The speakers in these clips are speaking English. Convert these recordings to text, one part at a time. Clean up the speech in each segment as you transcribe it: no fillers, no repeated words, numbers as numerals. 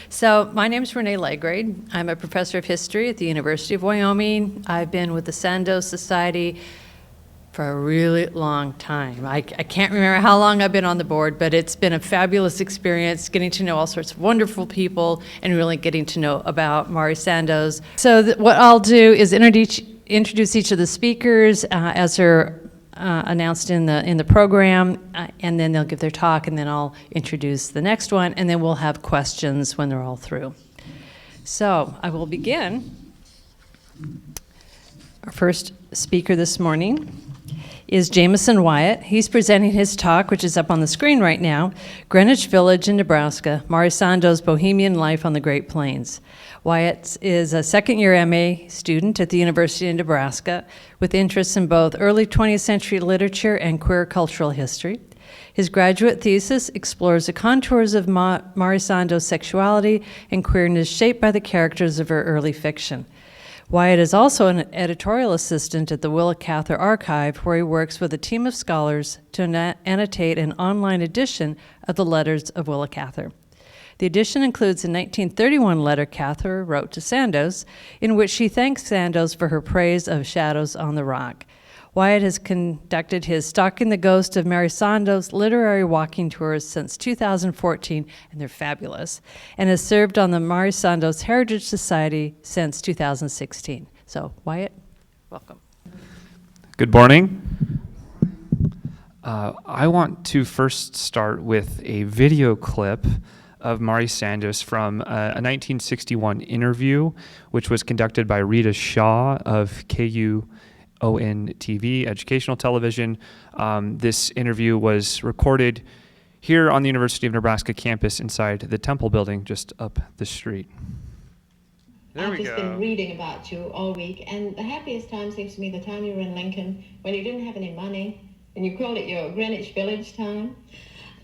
So my name is Renée Laegreid. I'm a professor of history at the University of Wyoming. I've been with the Sandoz Society for a really long time. I can't remember how long I've been on the board, but it's been a fabulous experience getting to know all sorts of wonderful people and really getting to know about Mari Sandoz. So what I'll do is introduce each of the speakers as they're announced in the program, and then they'll give their talk, and then I'll introduce the next one, and then we'll have questions when they're all through. So I will begin. Our first speaker this morning is Jamison Wyatt. He's presenting his talk, which is up on the screen right now, Greenwich Village in Nebraska, Mari Sandoz, Bohemian Life on the Great Plains. Wyatt is a second-year MA student at the University of Nebraska with interests in both early 20th century literature and queer cultural history. His graduate thesis explores the contours of Mari Sandoz's sexuality and queerness shaped by the characters of her early fiction. Wyatt is also an editorial assistant at the Willa Cather Archive, where he works with a team of scholars to annotate an online edition of the letters of Willa Cather. The edition includes a 1931 letter Cather wrote to Sandoz, in which she thanks Sandoz for her praise of Shadows on the Rock. Wyatt has conducted his Stalking the Ghost of Mari Sandoz literary walking tours since 2014, and they're fabulous, and has served on the Mari Sandoz Heritage Society since 2016. So, Wyatt, welcome. Good morning. I want to first start with a video clip of Mari Sandoz from a 1961 interview, which was conducted by Rita Shaw of KUON TV, educational television. This interview was recorded here on the University of Nebraska campus inside the Temple building just up the street. I've just been reading about you all week, and the happiest time seems to me the time you were in Lincoln, when you didn't have any money, and you called it your Greenwich Village time.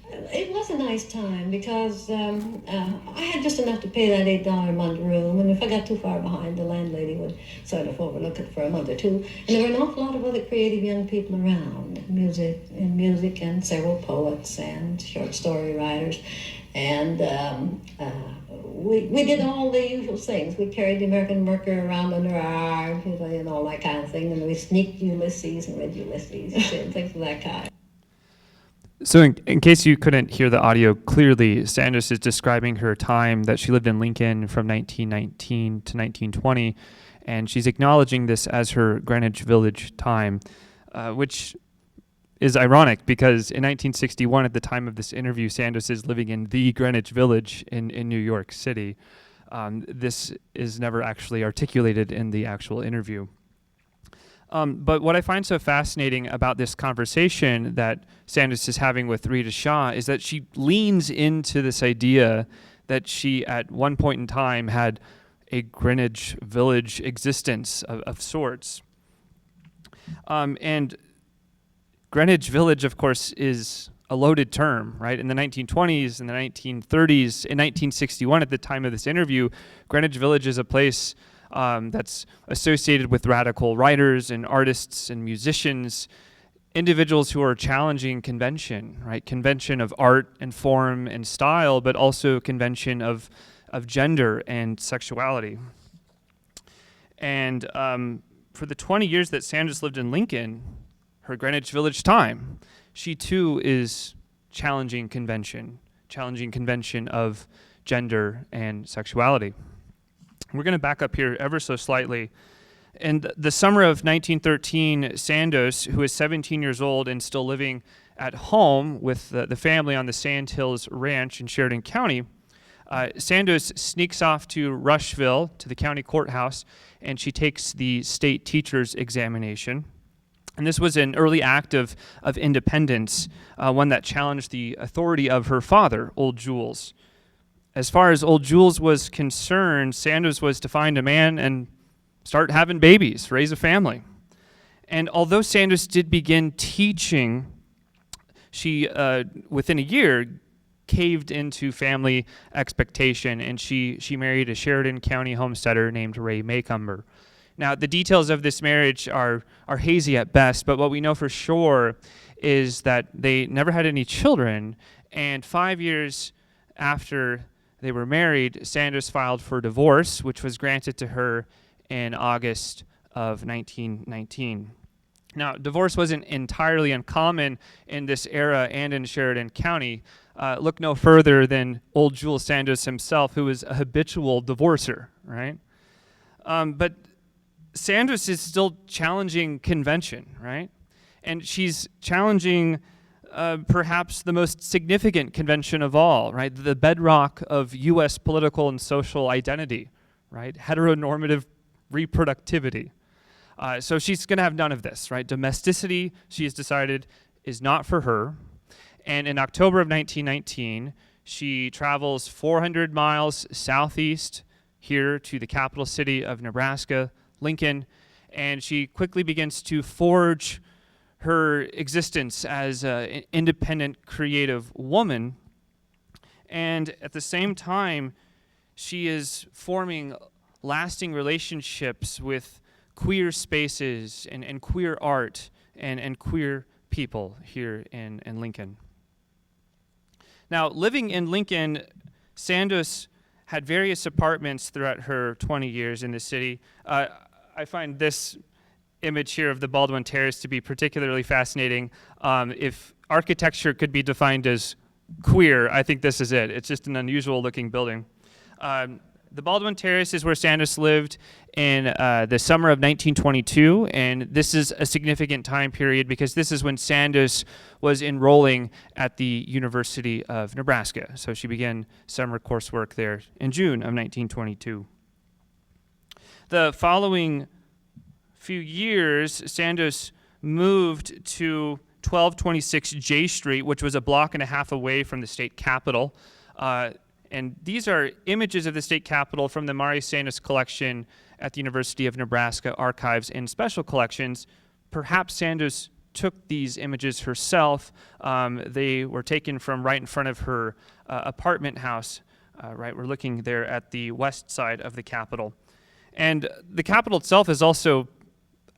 It was a nice time because I had just enough to pay that $8 a month room, and if I got too far behind, the landlady would sort of overlook it for a month or two. And there were an awful lot of other creative young people around, music and several poets and short story writers. And we did all the usual things. We carried the American Mercury around under our arms, and all that kind of thing. And we sneaked Ulysses and read Ulysses and things of that kind. So in case you couldn't hear the audio clearly, Sandoz is describing her time that she lived in Lincoln from 1919 to 1920, and she's acknowledging this as her Greenwich Village time, which is ironic because in 1961, at the time of this interview, Sandoz is living in the Greenwich Village in New York City. This is never actually articulated in the actual interview. But what I find so fascinating about this conversation that Sandoz is having with Rita Shaw is that she leans into this idea that she at one point in time had a Greenwich Village existence of sorts. And Greenwich Village, of course, is a loaded term, right? In the 1920s, in the 1930s, in 1961, at the time of this interview, Greenwich Village is a place that's associated with radical writers and artists and musicians, individuals who are challenging convention, right? Convention of art and form and style, but also convention of gender and sexuality. And for the 20 years that Sandoz lived in Lincoln, her Greenwich Village time, she too is challenging convention of gender and sexuality. We're going to back up here ever so slightly. In the summer of 1913, Sandoz, who is 17 years old and still living at home with the family on the Sand Hills Ranch in Sheridan County, Sandoz sneaks off to Rushville, to the county courthouse, and she takes the state teacher's examination. And this was an early act of independence, one that challenged the authority of her father, Old Jules. As far as Old Jules was concerned, Sandoz was to find a man and start having babies, raise a family. And although Sandoz did begin teaching, she, within a year, caved into family expectation, and she married a Sheridan County homesteader named Ray Maycomber. Now, the details of this marriage are hazy at best, but what we know for sure is that they never had any children, and 5 years after they were married, Sandoz filed for divorce, which was granted to her in August of 1919. Now, divorce wasn't entirely uncommon in this era and in Sheridan County. Look no further than old Jules Sandoz himself, who was a habitual divorcer, right? But Sandoz is still challenging convention, right? And she's challenging perhaps the most significant convention of all, right? The bedrock of U.S. political and social identity, right? Heteronormative reproductivity. So she's going to have none of this, right? Domesticity, she has decided, is not for her. And in October of 1919, she travels 400 miles southeast here to the capital city of Nebraska, Lincoln, and she quickly begins to forge her existence as an independent, creative woman. And at the same time, she is forming lasting relationships with queer spaces and queer art and queer people here in Lincoln. Now, living in Lincoln, Sandoz had various apartments throughout her 20 years in the city. I find this image here of the Baldwin Terrace to be particularly fascinating. If architecture could be defined as queer, I think this is it. It's just an unusual looking building. The Baldwin Terrace is where Sandoz lived in the summer of 1922, and this is a significant time period because this is when Sandoz was enrolling at the University of Nebraska. So she began summer coursework there in June of 1922. The following few years, Sandoz moved to 1226 J Street, which was a block and a half away from the state capitol. And these are images of the state capitol from the Mari Sandoz collection at the University of Nebraska Archives and Special Collections. Perhaps Sandoz took these images herself. They were taken from right in front of her apartment house. Right, we're looking there at the west side of the Capitol. And the Capitol itself is also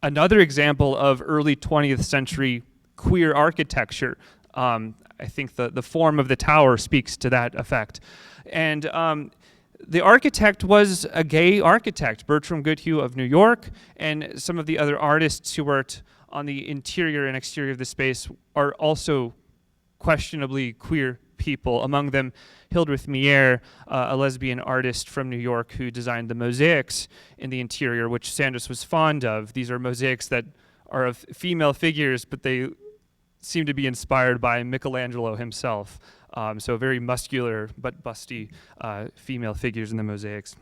another example of early 20th century queer architecture. I think the form of the tower speaks to that effect. And the architect was a gay architect, Bertram Goodhue of New York, and some of the other artists who worked on the interior and exterior of the space are also questionably queer people. Among them, Hildreth Mier, a lesbian artist from New York who designed the mosaics in the interior, which Sandoz was fond of. These are mosaics that are of female figures, but they seem to be inspired by Michelangelo himself. So very muscular but busty female figures in the mosaics.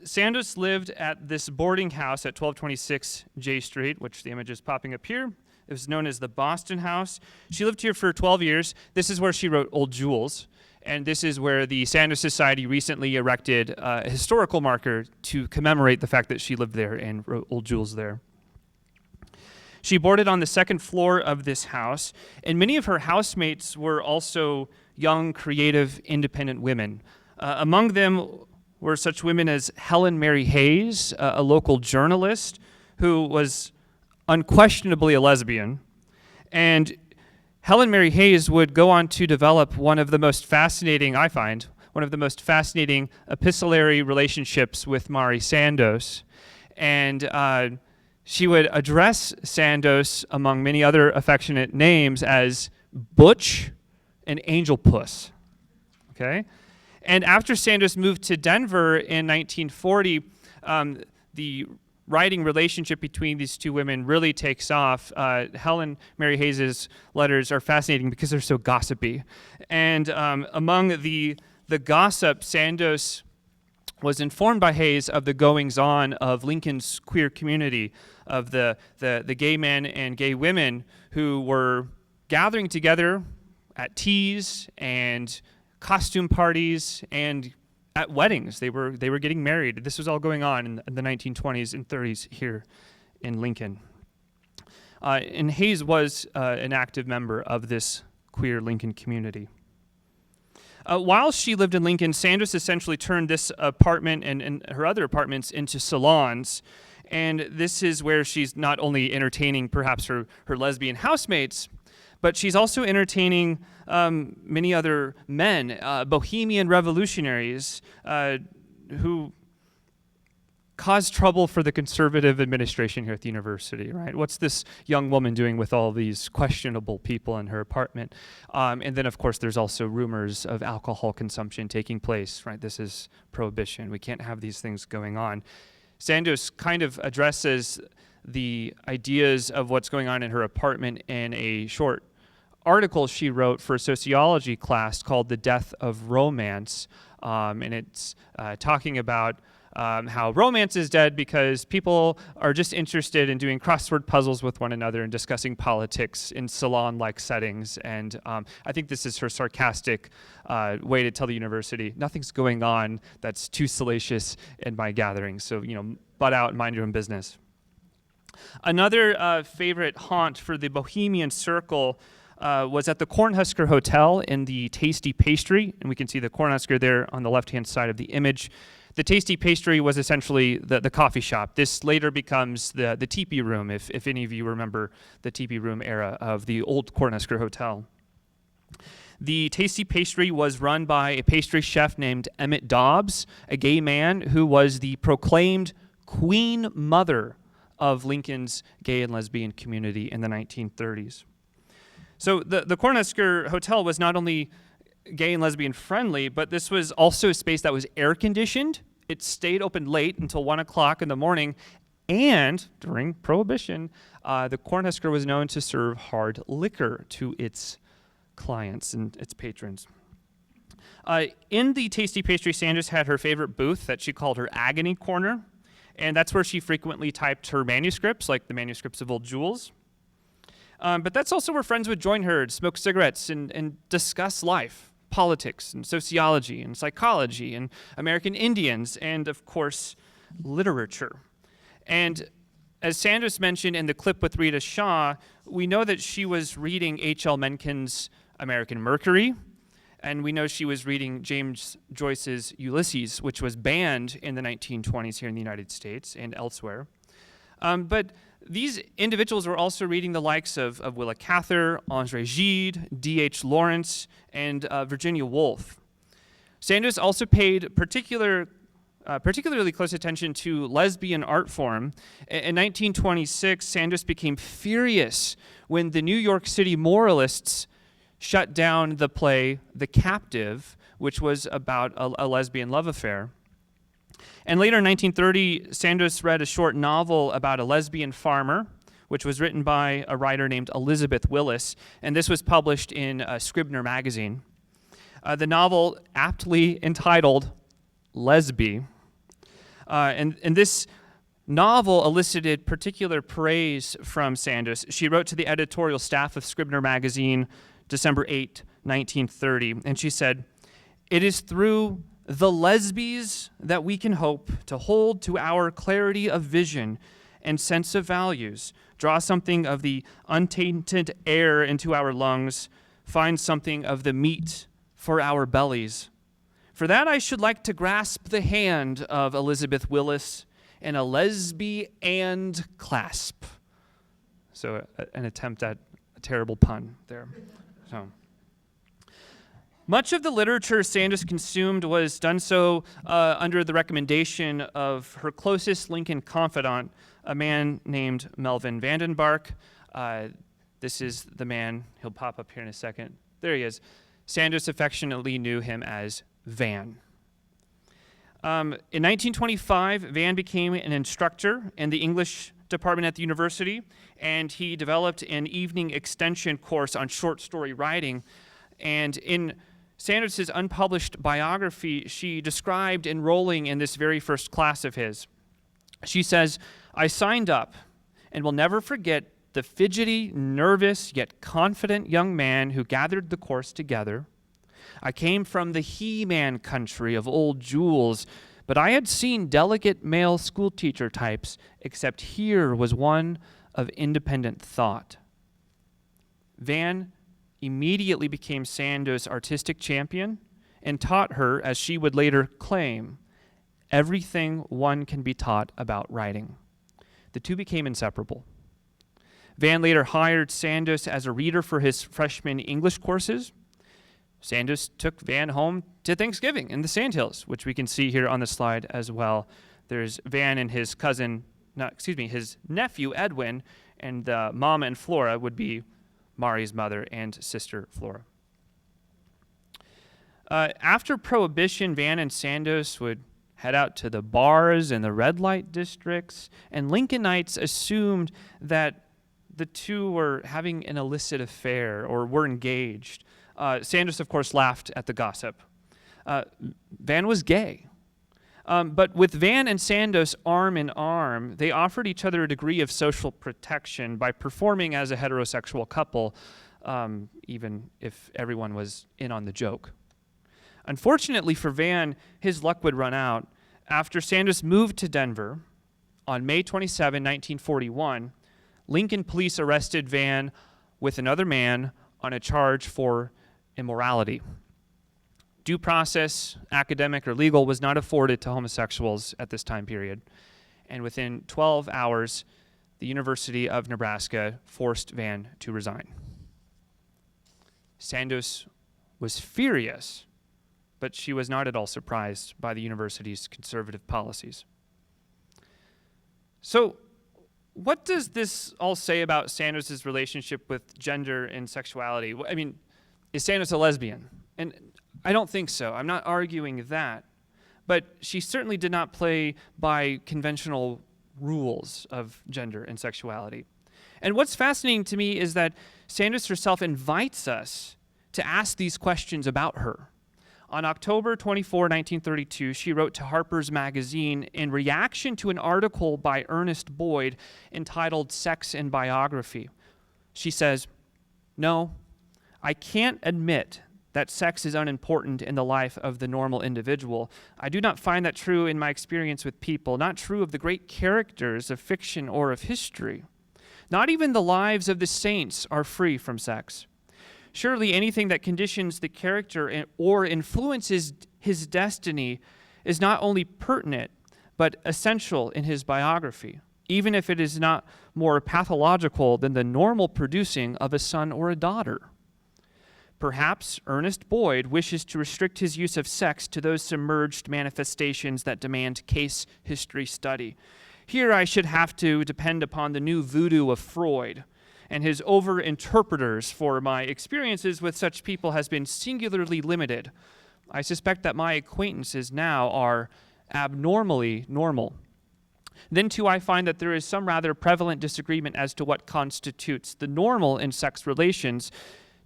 Sandoz lived at this boarding house at 1226 J Street, which the image is popping up here. It was known as the Boston House. She lived here for 12 years. This is where she wrote Old Jules, and this is where the Sandoz Society recently erected a historical marker to commemorate the fact that she lived there and wrote Old Jules there. She boarded on the second floor of this house, and many of her housemates were also young, creative, independent women. Among them were such women as Helen Mary Hayes, a local journalist who was unquestionably a lesbian. And Helen Mary Hayes would go on to develop one of the most fascinating, I find, one of the most fascinating epistolary relationships with Mari Sandoz. And she would address Sandoz, among many other affectionate names, as Butch and Angel Puss. Okay? And after Sandoz moved to Denver in 1940, the writing relationship between these two women really takes off. Helen Mary Hayes' letters are fascinating because they're so gossipy. And among the gossip, Sandoz was informed by Hayes of the goings-on of Lincoln's queer community, of the gay men and gay women who were gathering together at teas and costume parties and at weddings. They were getting married. This was all going on in the 1920s and 30s here in Lincoln. And Hayes was an active member of this queer Lincoln community. While she lived in Lincoln, Sandoz essentially turned this apartment and her other apartments into salons. And this is where she's not only entertaining perhaps her lesbian housemates, but she's also entertaining many other men, Bohemian revolutionaries who caused trouble for the conservative administration here at the university, right? What's this young woman doing with all these questionable people in her apartment? And then, of course, there's also rumors of alcohol consumption taking place, right? This is prohibition. We can't have these things going on. Sandoz kind of addresses the ideas of what's going on in her apartment in a short article she wrote for a sociology class called The Death of Romance. And it's talking about how romance is dead because people are just interested in doing crossword puzzles with one another and discussing politics in salon-like settings. And I think this is her sarcastic way to tell the university, nothing's going on that's too salacious in my gathering. So, butt out and mind your own business. Another favorite haunt for the Bohemian circle was at the Cornhusker Hotel in the Tasty Pastry. And we can see the Cornhusker there on the left-hand side of the image. The Tasty Pastry was essentially the coffee shop. This later becomes the teepee room, if any of you remember the teepee room era of the old Cornhusker Hotel. The Tasty Pastry was run by a pastry chef named Emmett Dobbs, a gay man who was the proclaimed queen mother of Lincoln's gay and lesbian community in the 1930s. So the Cornhusker Hotel was not only gay and lesbian friendly, but this was also a space that was air conditioned. It stayed open late until 1 o'clock in the morning, and during Prohibition, the Cornhusker was known to serve hard liquor to its clients and its patrons. In the Tasty Pastry, Sandoz had her favorite booth that she called her Agony Corner, and that's where she frequently typed her manuscripts, like the manuscripts of Old Jules. But that's also where friends would join her, smoke cigarettes, and discuss life, politics, and sociology, and psychology, and American Indians, and, of course, literature. And as Sandoz mentioned in the clip with Rita Shaw, we know that she was reading H.L. Mencken's American Mercury, and we know she was reading James Joyce's Ulysses, which was banned in the 1920s here in the United States and elsewhere. But these individuals were also reading the likes of Willa Cather, André Gide, D.H. Lawrence, and Virginia Woolf. Sandoz also paid particularly close attention to lesbian art form. In 1926, Sandoz became furious when the New York City moralists shut down the play The Captive, which was about a lesbian love affair. And later in 1930, Sandoz read a short novel about a lesbian farmer, which was written by a writer named Elizabeth Willis, and this was published in Scribner magazine. The novel, aptly entitled Lesbie, and this novel elicited particular praise from Sandoz. She wrote to the editorial staff of Scribner magazine December 8, 1930, and she said, "It is through the lesbies that we can hope to hold to our clarity of vision and sense of values, draw something of the untainted air into our lungs, find something of the meat for our bellies. For that I should like to grasp the hand of Elizabeth Willis in a lesbie and clasp." So an attempt at a terrible pun there. So much of the literature Sandoz consumed was done so under the recommendation of her closest Lincoln confidant, a man named Melvin Vandenbark. This is the man, he'll pop up here in a second. There he is. Sandoz affectionately knew him as Van. In 1925, Van became an instructor in the English department at the university, and he developed an evening extension course on short story writing. And in Sandoz's unpublished biography, she described enrolling in this very first class of his. She says, "I signed up and will never forget the fidgety, nervous, yet confident young man who gathered the course together. I came from the he-man country of Old Jules, but I had seen delicate male schoolteacher types, except here was one of independent thought." Van immediately became Sandoz's artistic champion and taught her, as she would later claim, everything one can be taught about writing. The two became inseparable. Van later hired Sandoz as a reader for his freshman English courses. Sandoz took Van home to Thanksgiving in the Sandhills, which we can see here on the slide as well. There's Van and his his nephew Edwin, and Mama and Flora would be Mari's mother and sister Flora. After Prohibition, Van and Sandoz would head out to the bars and the red light districts, and Lincolnites assumed that the two were having an illicit affair or were engaged. Sandoz, of course, laughed at the gossip. Van was gay. But with Van and Sandoz arm in arm, they offered each other a degree of social protection by performing as a heterosexual couple, even if everyone was in on the joke. Unfortunately for Van, his luck would run out. After Sandoz moved to Denver on May 27, 1941, Lincoln police arrested Van with another man on a charge for immorality. Due process, academic or legal, was not afforded to homosexuals at this time period. And within 12 hours, the University of Nebraska forced Van to resign. Sandoz was furious, but she was not at all surprised by the university's conservative policies. So, what does this all say about Sandoz's relationship with gender and sexuality? I mean, is Sandoz a lesbian? And I don't think so. I'm not arguing that. But she certainly did not play by conventional rules of gender and sexuality. And what's fascinating to me is that Sandoz herself invites us to ask these questions about her. On October 24, 1932, she wrote to Harper's Magazine in reaction to an article by Ernest Boyd entitled Sex and Biography. She says, "No, I can't admit that sex is unimportant in the life of the normal individual. I do not find that true in my experience with people, not true of the great characters of fiction or of history. Not even the lives of the saints are free from sex. Surely anything that conditions the character or influences his destiny is not only pertinent, but essential in his biography, even if it is not more pathological than the normal producing of a son or a daughter. Perhaps Ernest Boyd wishes to restrict his use of sex to those submerged manifestations that demand case history study. Here I should have to depend upon the new voodoo of Freud, and his over-interpreters for my experiences with such people has been singularly limited. I suspect that my acquaintances now are abnormally normal. Then, too, I find that there is some rather prevalent disagreement as to what constitutes the normal in sex relations,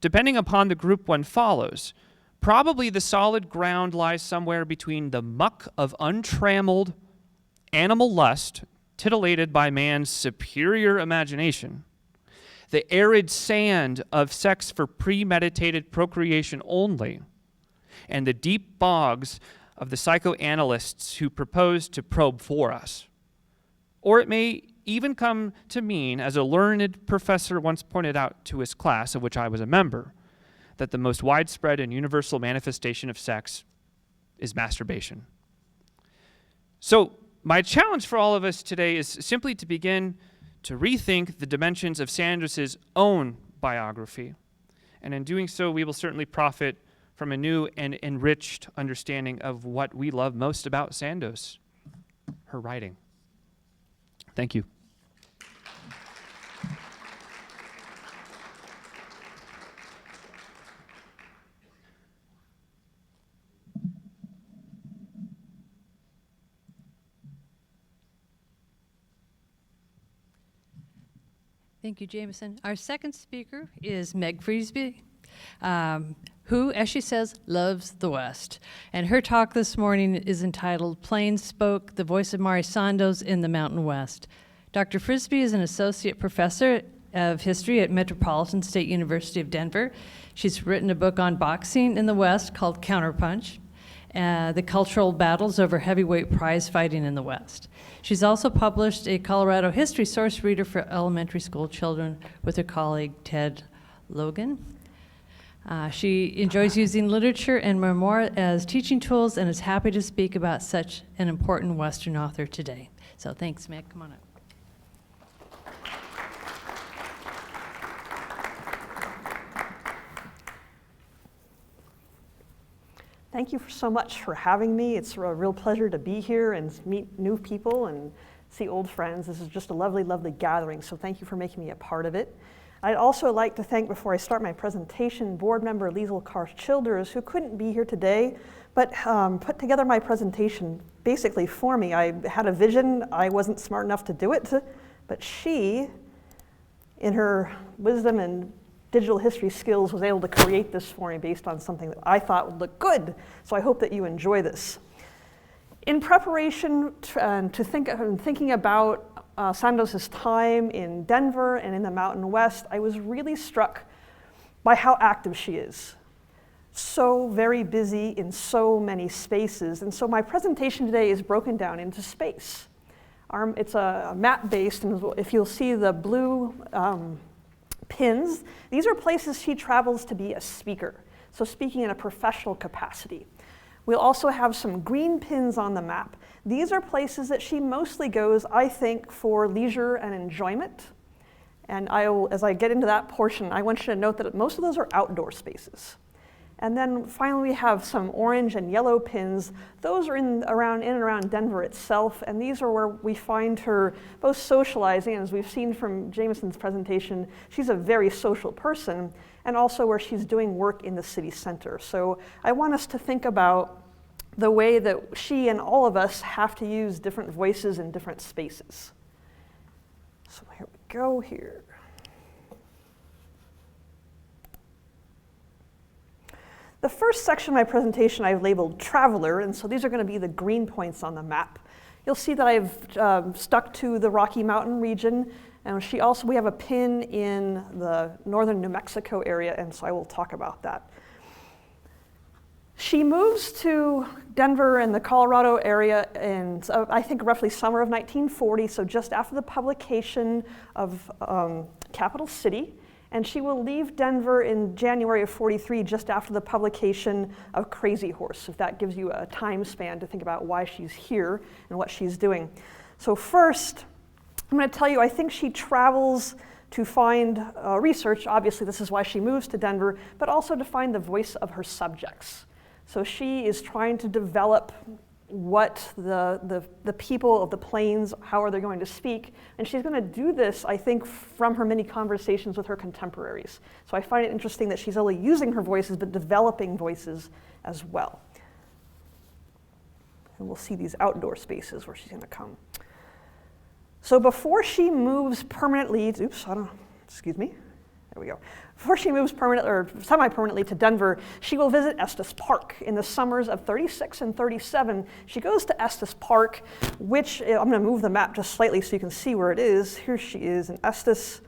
depending upon the group one follows. Probably the solid ground lies somewhere between the muck of untrammeled animal lust, titillated by man's superior imagination, the arid sand of sex for premeditated procreation only, and the deep bogs of the psychoanalysts who propose to probe for us. Or it may even come to mean, as a learned professor once pointed out to his class, of which I was a member, that the most widespread and universal manifestation of sex is masturbation. So, my challenge for all of us today is simply to begin to rethink the dimensions of Sandoz's own biography. And in doing so, we will certainly profit from a new and enriched understanding of what we love most about Sandoz, her writing. Thank you. Thank you, Jamison. Our second speaker is Meg Frisbee, who, as she says, loves the West. And her talk this morning is entitled Plain Spoke, the Voice of Mari Sandoz in the Mountain West. Dr. Frisbee is an associate professor of history at Metropolitan State University of Denver. She's written a book on boxing in the West called Counterpunch, the cultural battles over heavyweight prize fighting in the West. She's also published a Colorado history source reader for elementary school children with her colleague Ted Logan. She enjoys using literature and memoir as teaching tools and is happy to speak about such an important Western author today. So thanks, Meg. Come on up. Thank you so much for having me. It's a real pleasure to be here and meet new people and see old friends. This is just a lovely, lovely gathering, so thank you for making me a part of it. I'd also like to thank, before I start my presentation, board member Liesl Karch-Childers, who couldn't be here today, but put together my presentation basically for me. I had a vision. I wasn't smart enough to do it, but she, in her wisdom and digital history skills, was able to create this for me based on something that I thought would look good. So I hope that you enjoy this. In preparation thinking about Sandoz's time in Denver and in the Mountain West, I was really struck by how active she is. So very busy in so many spaces. And so my presentation today is broken down into space. It's a map-based, and if you'll see the blue pins, these are places she travels to be a speaker, so speaking in a professional capacity. We'll also have some green pins on the map. These are places that she mostly goes, I think, for leisure and enjoyment. And as I get into that portion, I want you to note that most of those are outdoor spaces. And then finally we have some orange and yellow pins. Those are in and around Denver itself, and these are where we find her both socializing, and as we've seen from Jamison's presentation, she's a very social person, and also where she's doing work in the city center. So I want us to think about the way that she and all of us have to use different voices in different spaces. So here we go here. The first section of my presentation I've labeled Traveler, and so these are going to be the green points on the map. You'll see that I've stuck to the Rocky Mountain region, and we have a pin in the northern New Mexico area, and so I will talk about that. She moves to Denver and the Colorado area in, I think, roughly summer of 1940, so just after the publication of Capital City. And she will leave Denver in January of '43, just after the publication of Crazy Horse, if that gives you a time span to think about why she's here and what she's doing. So first, I'm going to tell you, I think she travels to find research. Obviously, this is why she moves to Denver, but also to find the voice of her subjects. So she is trying to develop what the people of the plains, how are they going to speak? And she's going to do this, I think, from her many conversations with her contemporaries. So I find it interesting that she's only using her voices, but developing voices as well. And we'll see these outdoor spaces where she's going to come. So before she moves permanently, there we go. Before she moves permanently or semi-permanently to Denver, she will visit Estes Park in the summers of '36 and '37. She goes to Estes Park, which I'm going to move the map just slightly so you can see where it is. Here she is in Estes,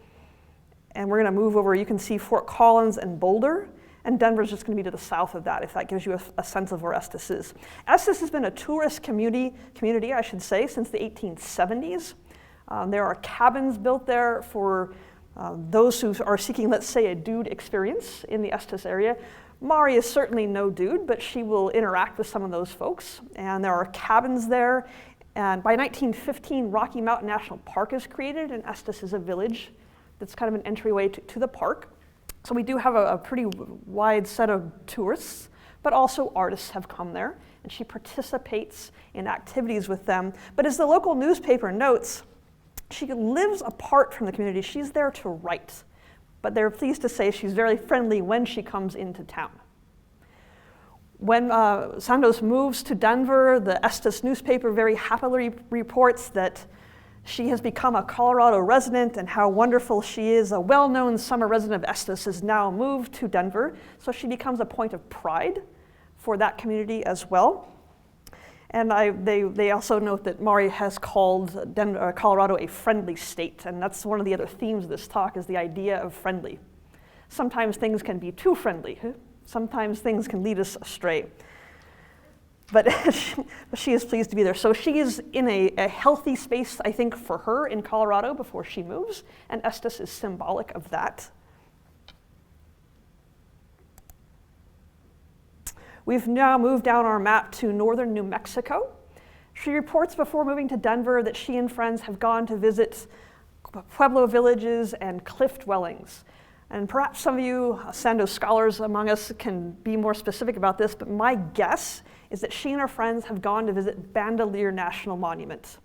and we're going to move over. You can see Fort Collins and Boulder, and Denver's just going to be to the south of that, if that gives you a sense of where Estes is. Estes has been a tourist community, I should say, since the 1870s. There are cabins built there for those who are seeking, let's say, a dude experience in the Estes area. Mari is certainly no dude, but she will interact with some of those folks. And there are cabins there. And by 1915, Rocky Mountain National Park is created, and Estes is a village that's kind of an entryway to the park. So we do have a pretty wide set of tourists, but also artists have come there, and she participates in activities with them. But as the local newspaper notes, she lives apart from the community. She's there to write, but they're pleased to say she's very friendly when she comes into town. When Sandoz moves to Denver, the Estes newspaper very happily reports that she has become a Colorado resident and how wonderful she is. A well-known summer resident of Estes has now moved to Denver, so she becomes a point of pride for that community as well. And they also note that Mari has called Colorado a friendly state, and that's one of the other themes of this talk, is the idea of friendly. Sometimes things can be too friendly. Sometimes things can lead us astray. But she is pleased to be there. So she is in a healthy space, I think, for her in Colorado before she moves, and Estes is symbolic of that. We've now moved down our map to northern New Mexico. She reports before moving to Denver that she and friends have gone to visit Pueblo villages and cliff dwellings. And perhaps some of you Sandoz scholars among us can be more specific about this, but my guess is that she and her friends have gone to visit Bandelier National Monument.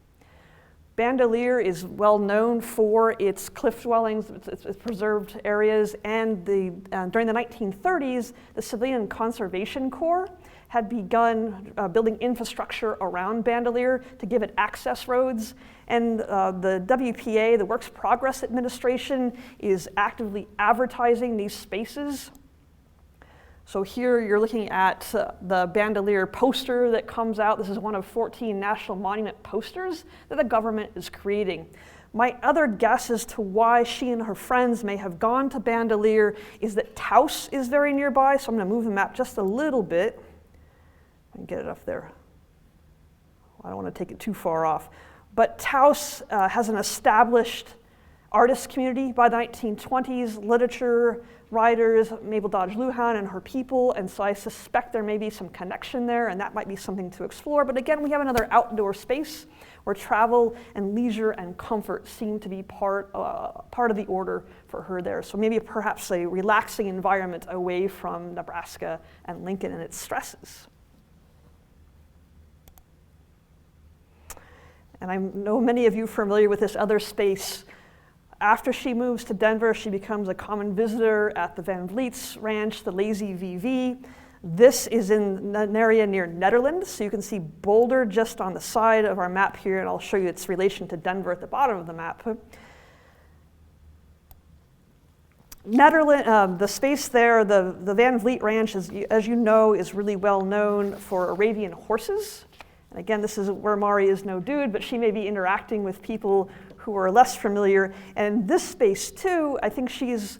Bandelier is well known for its cliff dwellings, its preserved areas, and during the 1930s, the Civilian Conservation Corps had begun building infrastructure around Bandelier to give it access roads. And the WPA, the Works Progress Administration, is actively advertising these spaces. So here you're looking at the Bandelier poster that comes out. This is one of 14 National Monument posters that the government is creating. My other guess as to why she and her friends may have gone to Bandelier is that Taos is very nearby, so I'm going to move the map just a little bit and get it up there. I don't want to take it too far off. But Taos has an established artist community by the 1920s, literature, writers, Mabel Dodge Lujan and her people, and so I suspect there may be some connection there, and that might be something to explore. But again, we have another outdoor space where travel and leisure and comfort seem to be part of the order for her there. So maybe perhaps a relaxing environment away from Nebraska and Lincoln and its stresses. And I know many of you are familiar with this other space. After she moves to Denver, she becomes a common visitor at the Van Vliet's Ranch, the Lazy VV. This is in an area near Nederland, so you can see Boulder just on the side of our map here, and I'll show you its relation to Denver at the bottom of the map. Nederland, the space there, the Van Vliet Ranch, as you know, is really well known for Arabian horses. And again, this is where Mari is no dude, but she may be interacting with people who are less familiar. And this space, too, I think she's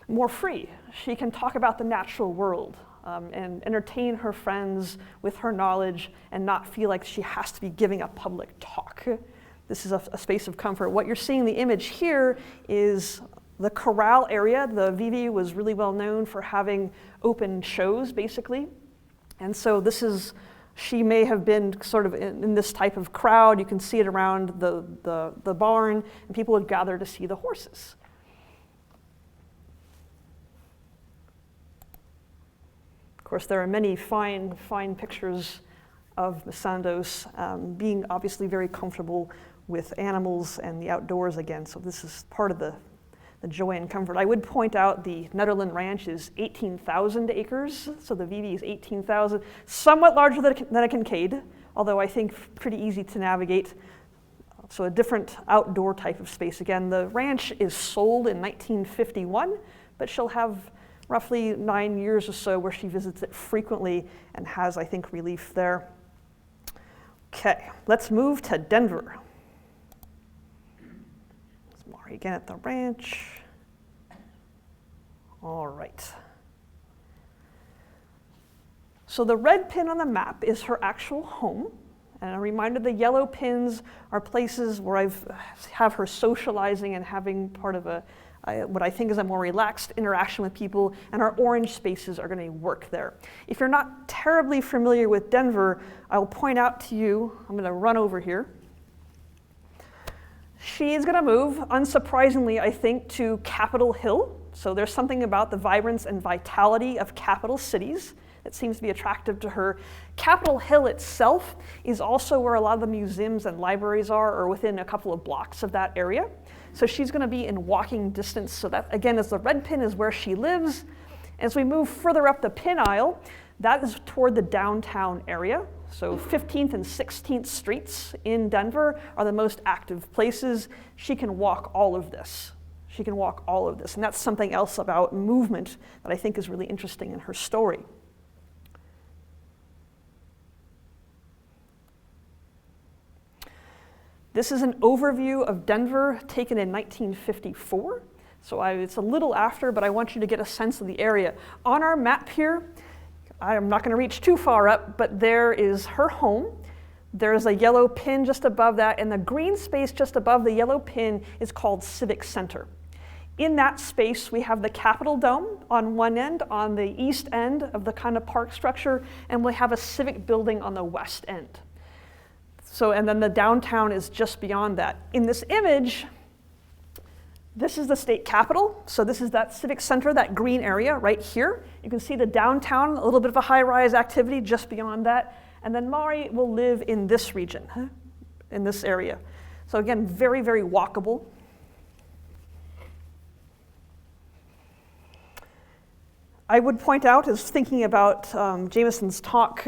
more free. She can talk about the natural world and entertain her friends with her knowledge and not feel like she has to be giving a public talk. This is a space of comfort. What you're seeing in the image here is the corral area. The VV was really well known for having open shows, basically. And so she may have been sort of in this type of crowd. You can see it around the barn, and people would gather to see the horses. Of course, there are many fine pictures of Ms. Sandoz being obviously very comfortable with animals and the outdoors again. So this is part of the joy and comfort. I would point out the Nederland Ranch is 18,000 acres, so the VV is 18,000, somewhat larger than a Kincaid, although I think pretty easy to navigate. So a different outdoor type of space. Again, the ranch is sold in 1951, but she'll have roughly 9 years or so where she visits it frequently and has, I think, relief there. Okay, let's move to Denver. Mari again at the ranch. All right. So the red pin on the map is her actual home. And a reminder, the yellow pins are places where I have her socializing and having part of what I think is a more relaxed interaction with people, and our orange spaces are going to work there. If you're not terribly familiar with Denver, I will point out to you, I'm going to run over here. She is going to move, unsurprisingly, I think, to Capitol Hill. So there's something about the vibrance and vitality of capital cities that seems to be attractive to her. Capitol Hill itself is also where a lot of the museums and libraries are, or within a couple of blocks of that area. So she's going to be in walking distance. So that, again, as the red pin is where she lives. As we move further up the pin aisle, that is toward the downtown area. So 15th and 16th Streets in Denver are the most active places. She can walk all of this. She can walk all of this. And that's something else about movement that I think is really interesting in her story. This is an overview of Denver taken in 1954. So it's a little after, but I want you to get a sense of the area. On our map here, I'm not going to reach too far up, but there is her home. There's a yellow pin just above that, and the green space just above the yellow pin is called Civic Center. In that space, we have the Capitol Dome on one end, on the east end of the kind of park structure, and we have a civic building on the west end. So, and then the downtown is just beyond that. In this image, This is the state capitol. So this is that civic center, that green area right here. You can see the downtown, a little bit of a high-rise activity just beyond that. And then Mari will live in this region, in this area. So again, very, very walkable. I would point out, as thinking about Jamison's talk,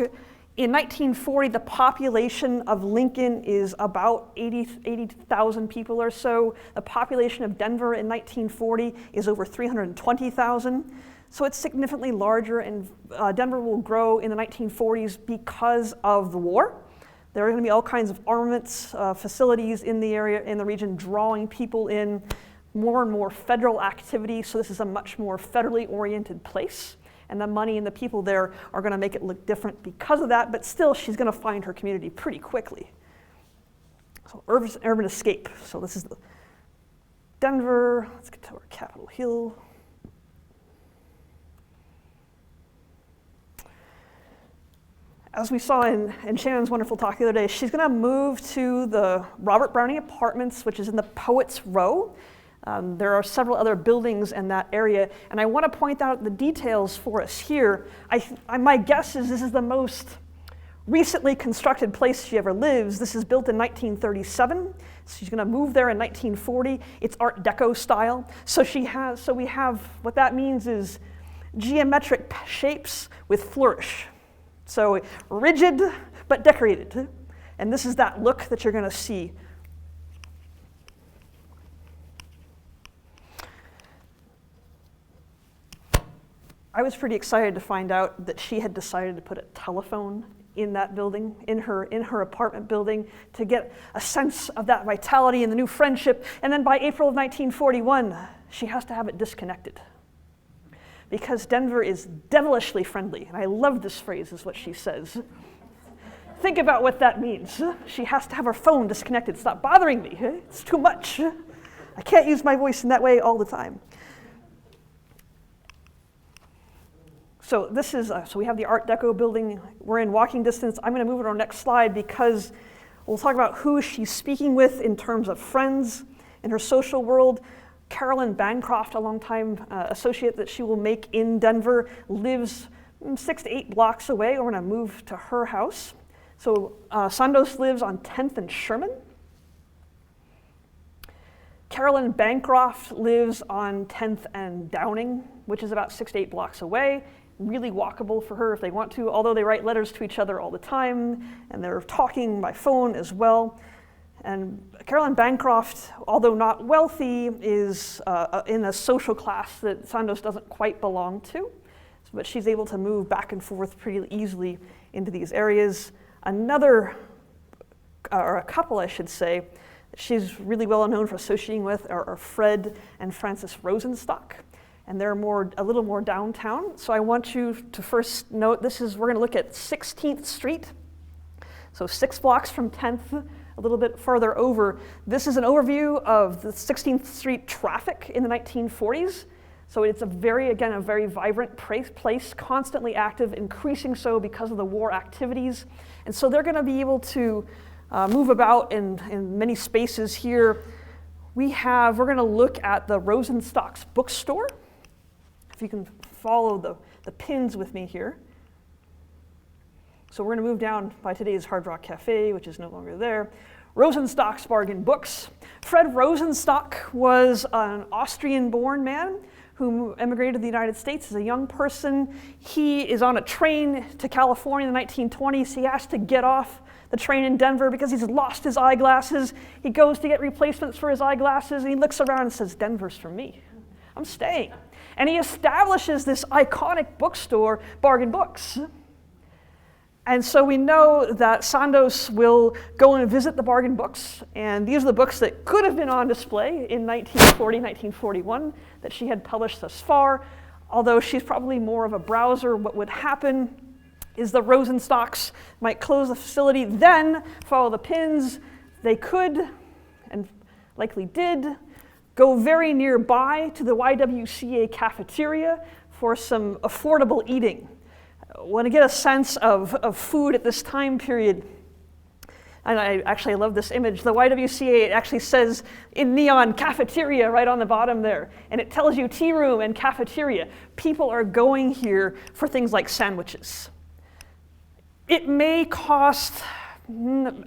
in 1940, the population of Lincoln is about 80,000 people or so. The population of Denver in 1940 is over 320,000. So it's significantly larger, and Denver will grow in the 1940s because of the war. There are going to be all kinds of armaments facilities in the area, in the region, drawing people in, more and more federal activity. So this is a much more federally oriented place. And the money and the people there are going to make it look different because of that, but still she's going to find her community pretty quickly. So urban escape. So this is the Denver. Let's get to our Capitol Hill. As we saw in Shannon's wonderful talk the other day, she's going to move to the Robert Browning Apartments, which is in the Poets Row. There are several other buildings in that area, and I want to point out the details for us here. My guess is this is the most recently constructed place she ever lives. This is built in 1937. She's going to move there in 1940. It's Art Deco style. So we have, what that means is geometric shapes with flourish. So rigid, but decorated. And this is that look that you're going to see. I was pretty excited to find out that she had decided to put a telephone in that building, in her apartment building, to get a sense of that vitality and the new friendship. And then by April of 1941, she has to have it disconnected. Because Denver is devilishly friendly. And I love this phrase, is what she says. Think about what that means. She has to have her phone disconnected. It's not bothering me. It's too much. I can't use my voice in that way all the time. So this is, so we have the Art Deco building. We're in walking distance. I'm going to move to our next slide because we'll talk about who she's speaking with in terms of friends in her social world. Carolyn Bancroft, a longtime associate that she will make in Denver, lives 6 to 8 blocks away. We're going to move to her house. So Sandoz lives on 10th and Sherman. Carolyn Bancroft lives on 10th and Downing, which is about 6 to 8 blocks away. Really walkable for her if they want to, although they write letters to each other all the time, and they're talking by phone as well. And Carolyn Bancroft, although not wealthy, is in a social class that Sandoz doesn't quite belong to, but she's able to move back and forth pretty easily into these areas. Or a couple, I should say, she's really well known for associating with are Fred and Frances Rosenstock. And they're a little more downtown. So I want you to first note, we're going to look at 16th Street. So 6 blocks from 10th, a little bit further over. This is an overview of the 16th Street traffic in the 1940s. So it's a very vibrant place, constantly active, increasing so because of the war activities. And so they're going to be able to move about in many spaces here. We're going to look at the Rosenstock's bookstore. If you can follow the pins with me here. So we're going to move down by today's Hard Rock Cafe, which is no longer there. Rosenstock's Bargain Books. Fred Rosenstock was an Austrian-born man who emigrated to the United States as a young person. He is on a train to California in the 1920s. He has to get off the train in Denver because he's lost his eyeglasses. He goes to get replacements for his eyeglasses, and he looks around and says, "Denver's for me. I'm staying." And he establishes this iconic bookstore, Bargain Books. And so we know that Sandoz will go and visit the Bargain Books, and these are the books that could have been on display in 1940, 1941 that she had published thus far. Although she's probably more of a browser, what would happen is the Rosenstocks might close the facility, then follow the pins. They could, and likely did, go very nearby to the YWCA cafeteria for some affordable eating. Want to get a sense of food at this time period. And I love this image. The YWCA, it actually says in neon cafeteria right on the bottom there. And it tells you tea room and cafeteria. People are going here for things like sandwiches. It may cost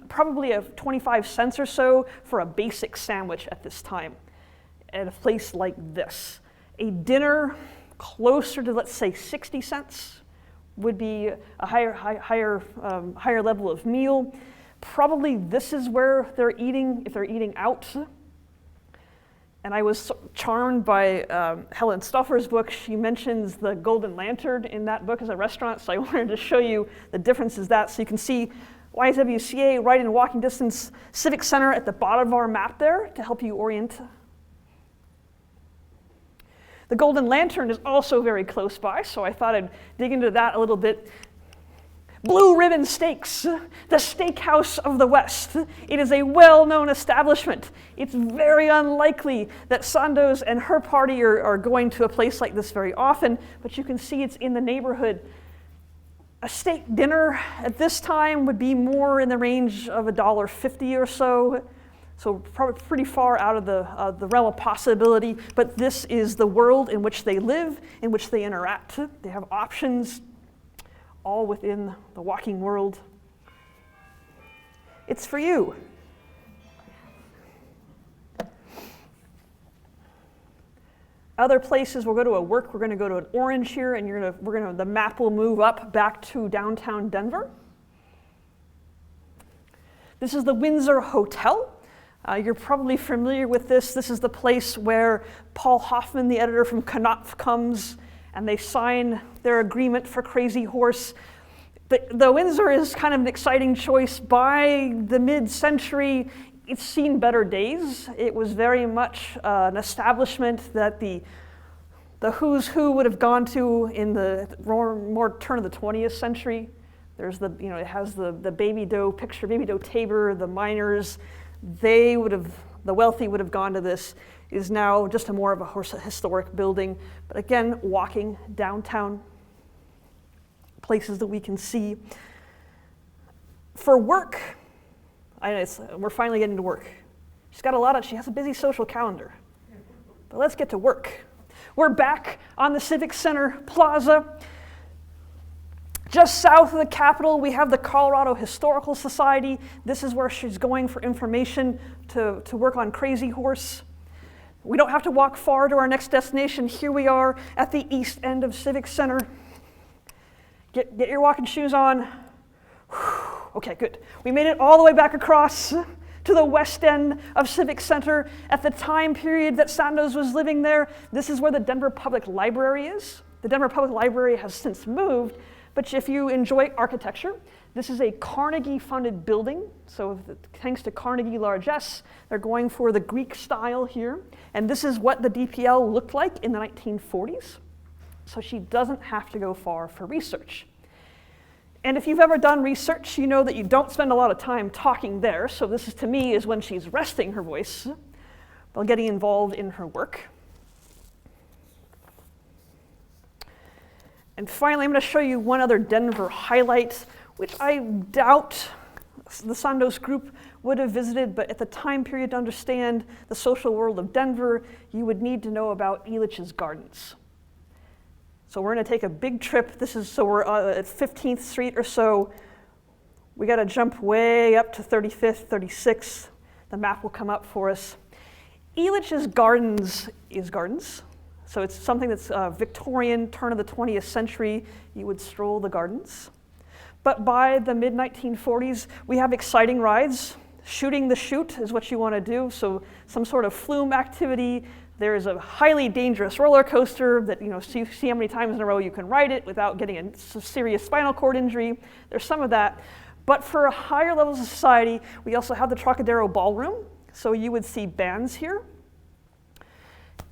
probably 25 cents or so for a basic sandwich at this time at a place like this. A dinner closer to, let's say, 60 cents would be a higher level of meal. Probably this is where they're eating, if they're eating out. And I was charmed by Helen Stauffer's book. She mentions the Golden Lantern in that book as a restaurant, so I wanted to show you the differences that, so you can see YWCA right in walking distance, Civic Center at the bottom of our map there to help you orient. The Golden Lantern is also very close by, so I thought I'd dig into that a little bit. Blue Ribbon Steaks, the steakhouse of the West. It is a well-known establishment. It's very unlikely that Sandoz and her party are going to a place like this very often, but you can see it's in the neighborhood. A steak dinner at this time would be more in the range of $1.50 or so probably pretty far out of the realm of possibility, but this is the world in which they live, in which they interact. They have options all within the walking world. It's for you. Other places, we'll go to a work, we're going to go to an orange here, and the map will move up back to downtown Denver. This is the Windsor Hotel. You're probably familiar with this. This is the place where Paul Hoffman, the editor from Knopf, comes, and they sign their agreement for Crazy Horse. The Windsor is kind of an exciting choice. By the mid-century, it's seen better days. It was very much an establishment that the who's who would have gone to in the more turn of the 20th century. There's it has the Baby Doe picture, Baby Doe Tabor, the miners. The wealthy would have gone to this. Is now just more of a historic building. But again, walking downtown, places that we can see. For work, we're finally getting to work. She has a busy social calendar. But let's get to work. We're back on the Civic Center Plaza. Just south of the Capitol, we have the Colorado Historical Society. This is where she's going for information to work on Crazy Horse. We don't have to walk far to our next destination. Here we are at the east end of Civic Center. Get your walking shoes on. Okay, good. We made it all the way back across to the west end of Civic Center. At the time period that Sandoz was living there, this is where the Denver Public Library is. The Denver Public Library has since moved, but if you enjoy architecture, this is a Carnegie-funded building. So thanks to Carnegie largesse, they're going for the Greek style here. And this is what the DPL looked like in the 1940s. So she doesn't have to go far for research. And if you've ever done research, you know that you don't spend a lot of time talking there. So this is, to me, is when she's resting her voice while getting involved in her work. And finally, I'm going to show you one other Denver highlight, which I doubt the Sandoz group would have visited, but at the time period to understand the social world of Denver, you would need to know about Elitch's Gardens. So we're going to take a big trip. We're at 15th Street or so. We got to jump way up to 35th, 36th. The map will come up for us. Elitch's Gardens is gardens. So it's something that's Victorian, turn of the 20th century. You would stroll the gardens. But by the mid-1940s, we have exciting rides. Shooting the chute is what you want to do. So some sort of flume activity. There is a highly dangerous roller coaster that, so you see how many times in a row you can ride it without getting a serious spinal cord injury. There's some of that. But for higher levels of society, we also have the Trocadero Ballroom. So you would see bands here.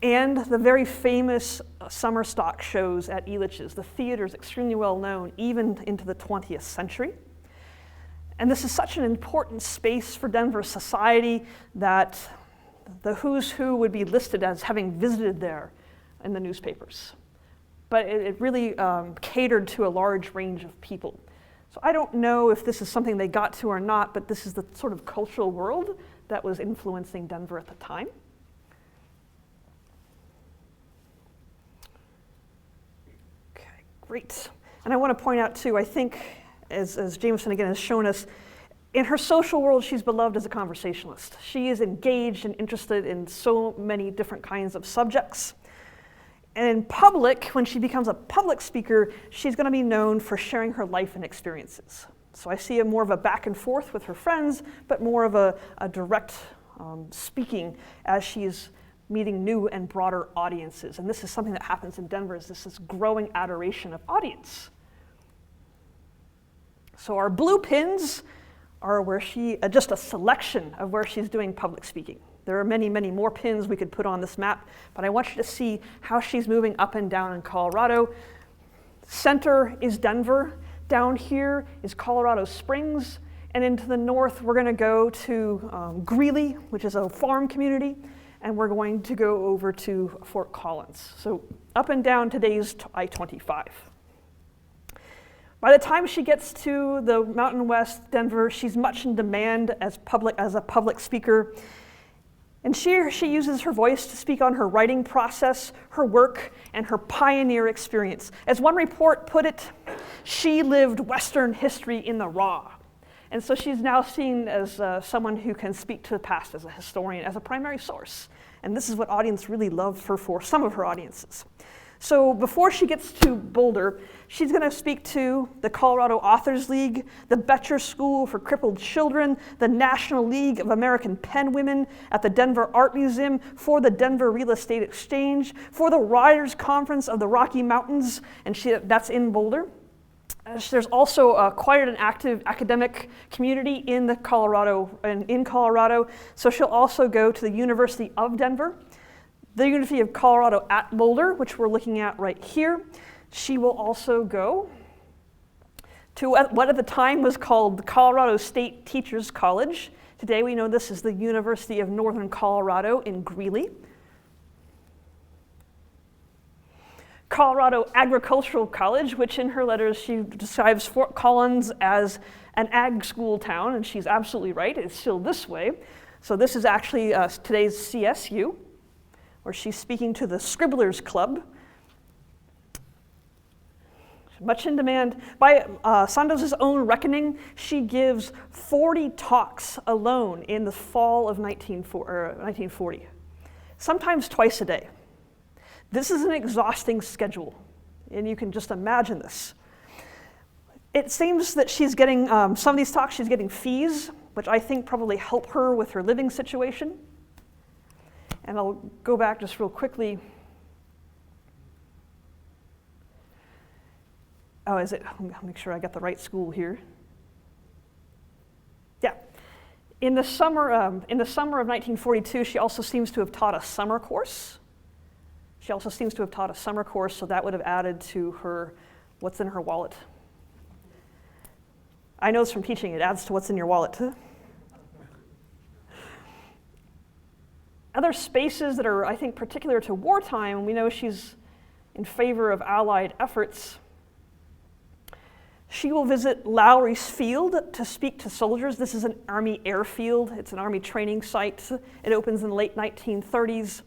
And the very famous summer stock shows at Elitch's. The theater is extremely well known, even into the 20th century. And this is such an important space for Denver society that the who's who would be listed as having visited there in the newspapers. But it really catered to a large range of people. So I don't know if this is something they got to or not, but this is the sort of cultural world that was influencing Denver at the time. Okay, great. And I want to point out too, I think, as Jamison again has shown us, in her social world, she's beloved as a conversationalist. She is engaged and interested in so many different kinds of subjects. And in public, when she becomes a public speaker, she's going to be known for sharing her life and experiences. So I see more of a back and forth with her friends, but more of a direct speaking as she's meeting new and broader audiences. And this is something that happens in Denver, is this growing adoration of audience. So our blue pins are where just a selection of where she's doing public speaking. There are many, many more pins we could put on this map, but I want you to see how she's moving up and down in Colorado. Center is Denver. Down here is Colorado Springs. And into the north, we're going to go to Greeley, which is a farm community, and we're going to go over to Fort Collins. So up and down today's I-25. By the time she gets to the Mountain West, Denver, she's much in demand as a public speaker. And she uses her voice to speak on her writing process, her work, and her pioneer experience. As one report put it, she lived Western history in the raw. And so she's now seen as someone who can speak to the past as a historian, as a primary source. And this is what audience really love her for, some of her audiences. So before she gets to Boulder, she's going to speak to the Colorado Authors League, the Betcher School for Crippled Children, the National League of American Pen Women, at the Denver Art Museum, for the Denver Real Estate Exchange, for the Writers' Conference of the Rocky Mountains, and that's in Boulder. There's also quite an active academic community in Colorado, so she'll also go to the University of Denver, the University of Colorado at Boulder, which we're looking at right here. She will also go to what at the time was called the Colorado State Teachers College. Today we know this is the University of Northern Colorado in Greeley. Colorado Agricultural College, which in her letters she describes Fort Collins as an ag school town, and she's absolutely right, it's still this way. So this is actually today's CSU, where she's speaking to the Scribblers Club. Much in demand. By Sandoz's own reckoning, she gives 40 talks alone in the fall of 1940, sometimes twice a day. This is an exhausting schedule, and you can just imagine this. It seems that she's getting, some of these talks she's getting fees, which I think probably help her with her living situation. And I'll go back just real quickly. Oh, is it? I'll make sure I got the right school here. Yeah. In the summer of 1942, she also seems to have taught a summer course. So that would have added to her what's in her wallet. I know this from teaching, it adds to what's in your wallet. Other spaces that are, I think, particular to wartime, we know she's in favor of Allied efforts. She will visit Lowry's Field to speak to soldiers. This is an Army airfield. It's an Army training site. It opens in the late 1930s.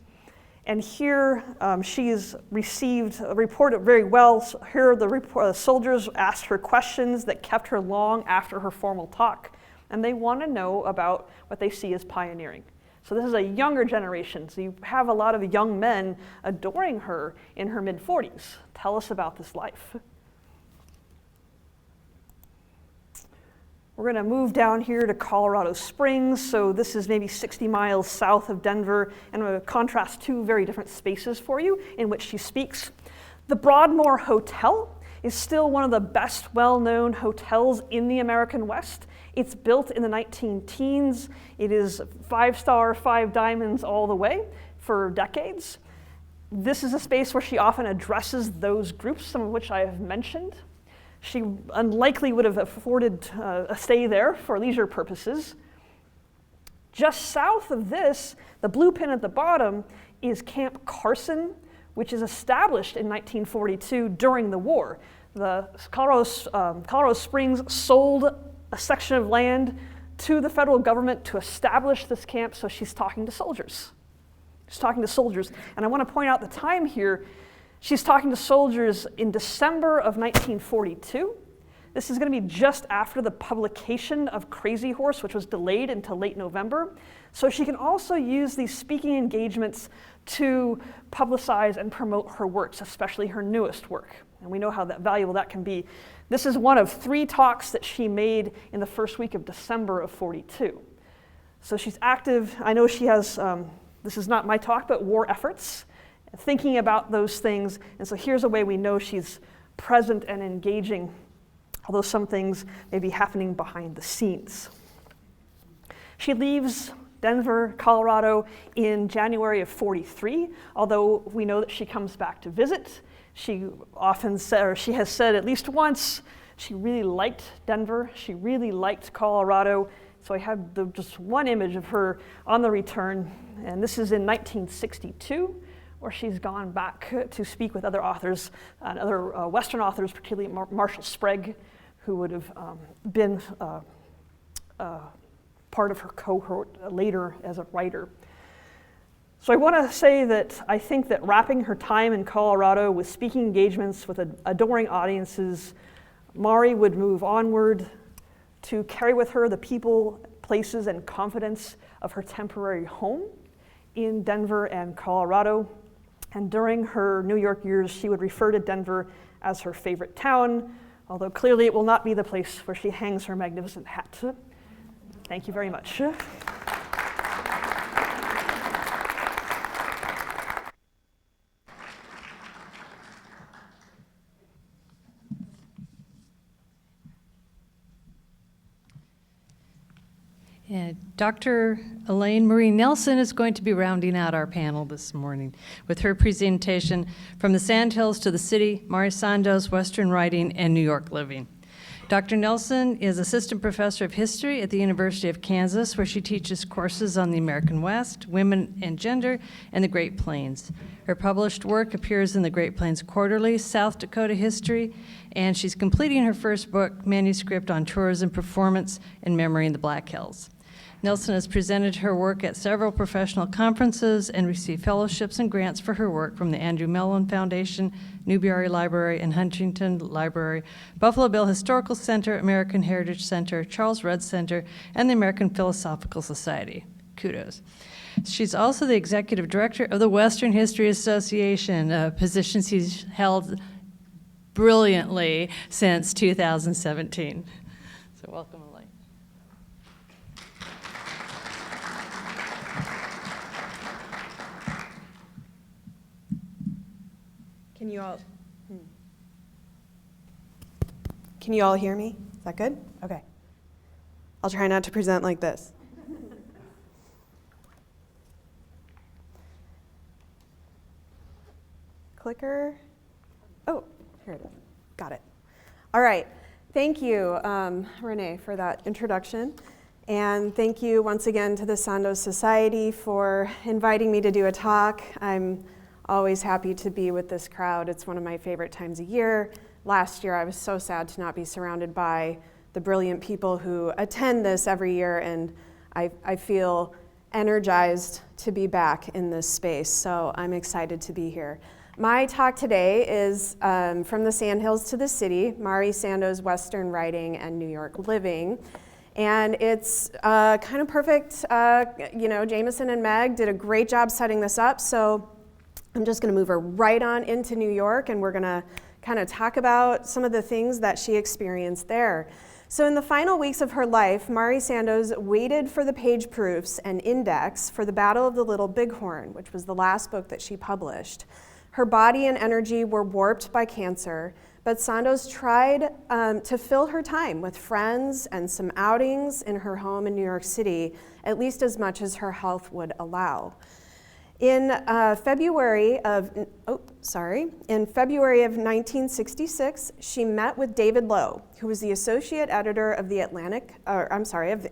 And here she's reported very well. Here the soldiers asked her questions that kept her long after her formal talk. And they want to know about what they see as pioneering. So this is a younger generation. So you have a lot of young men adoring her in her mid-40s. Tell us about this life. We're going to move down here to Colorado Springs. So this is maybe 60 miles south of Denver. And I'm going to contrast two very different spaces for you in which she speaks. The Broadmoor Hotel is still one of the best well-known hotels in the American West. It's built in the 19-teens. It is 5-star, 5 diamonds all the way for decades. This is a space where she often addresses those groups, some of which I have mentioned. She unlikely would have afforded a stay there for leisure purposes. Just south of this, the blue pin at the bottom, is Camp Carson, which is established in 1942 during the war. The Colorado Springs sold a section of land to the federal government to establish this camp, so she's talking to soldiers. She's talking to soldiers, and I want to point out the time here. She's talking to soldiers in December of 1942. This is going to be just after the publication of Crazy Horse, which was delayed until late November. So she can also use these speaking engagements to publicize and promote her works, especially her newest work. And we know how valuable that can be. This is one of 3 talks that she made in the first week of December of 42. So she's active. I know she has, this is not my talk, but war efforts, thinking about those things. And so here's a way we know she's present and engaging, although some things may be happening behind the scenes. She leaves Denver, Colorado in January of 43, although we know that she comes back to visit. She often said, or she has said at least once, she really liked Denver, she really liked Colorado. So I have just one image of her on the return, and this is in 1962, where she's gone back to speak with other authors, other Western authors, particularly Marshall Sprague, who would have been part of her cohort later as a writer. So I want to say that I think that wrapping her time in Colorado with speaking engagements with adoring audiences, Mari would move onward to carry with her the people, places, and confidence of her temporary home in Denver and Colorado. And during her New York years, she would refer to Denver as her favorite town, although clearly it will not be the place where she hangs her magnificent hat. Thank you very much. Dr. Elaine Marie Nelson is going to be rounding out our panel this morning with her presentation, From the Sandhills to the City, Mari Sandoz, Western Writing and New York Living. Dr. Nelson is Assistant Professor of History at the University of Kansas, where she teaches courses on the American West, women and gender, and the Great Plains. Her published work appears in the Great Plains Quarterly, South Dakota History, and she's completing her first book, manuscript on tourism, performance, and memory in the Black Hills. Nelson has presented her work at several professional conferences and received fellowships and grants for her work from the Andrew Mellon Foundation, Newberry Library and Huntington Library, Buffalo Bill Historical Center, American Heritage Center, Charles Rudd Center, and the American Philosophical Society. Kudos. She's also the executive director of the Western History Association, a position she's held brilliantly since 2017. So welcome, Elaine. Can you all hear me? Is that good? Okay. I'll try not to present like this. Clicker. Oh, here it is. Got it. All right. Thank you, Renée, for that introduction. And thank you once again to the Sandoz Society for inviting me to do a talk. I'm always happy to be with this crowd. It's one of my favorite times of year. Last year, I was so sad to not be surrounded by the brilliant people who attend this every year, and I feel energized to be back in this space, so I'm excited to be here. My talk today is From the Sandhills to the City, Mari Sandoz, Western Writing and New York Living. And it's kind of perfect. Jamison and Meg did a great job setting this up, so I'm just going to move her right on into New York, and we're going to kind of talk about some of the things that she experienced there. So in the final weeks of her life, Mari Sandoz waited for the page proofs and index for The Battle of the Little Bighorn, which was the last book that she published. Her body and energy were warped by cancer, but Sandoz tried to fill her time with friends and some outings in her home in New York City, at least as much as her health would allow. In February of 1966, she met with David Lowe, who was the associate editor of the of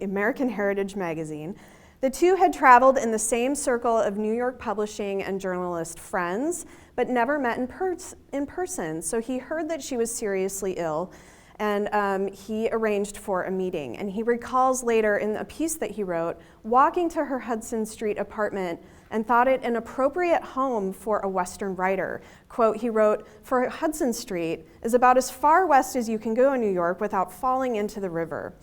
American Heritage magazine. The two had traveled in the same circle of New York publishing and journalist friends, but never met in person. So he heard that she was seriously ill, and he arranged for a meeting. And he recalls later in a piece that he wrote, walking to her Hudson Street apartment and thought it an appropriate home for a Western writer. Quote, he wrote, "For Hudson Street is about as far west as you can go in New York without falling into the river."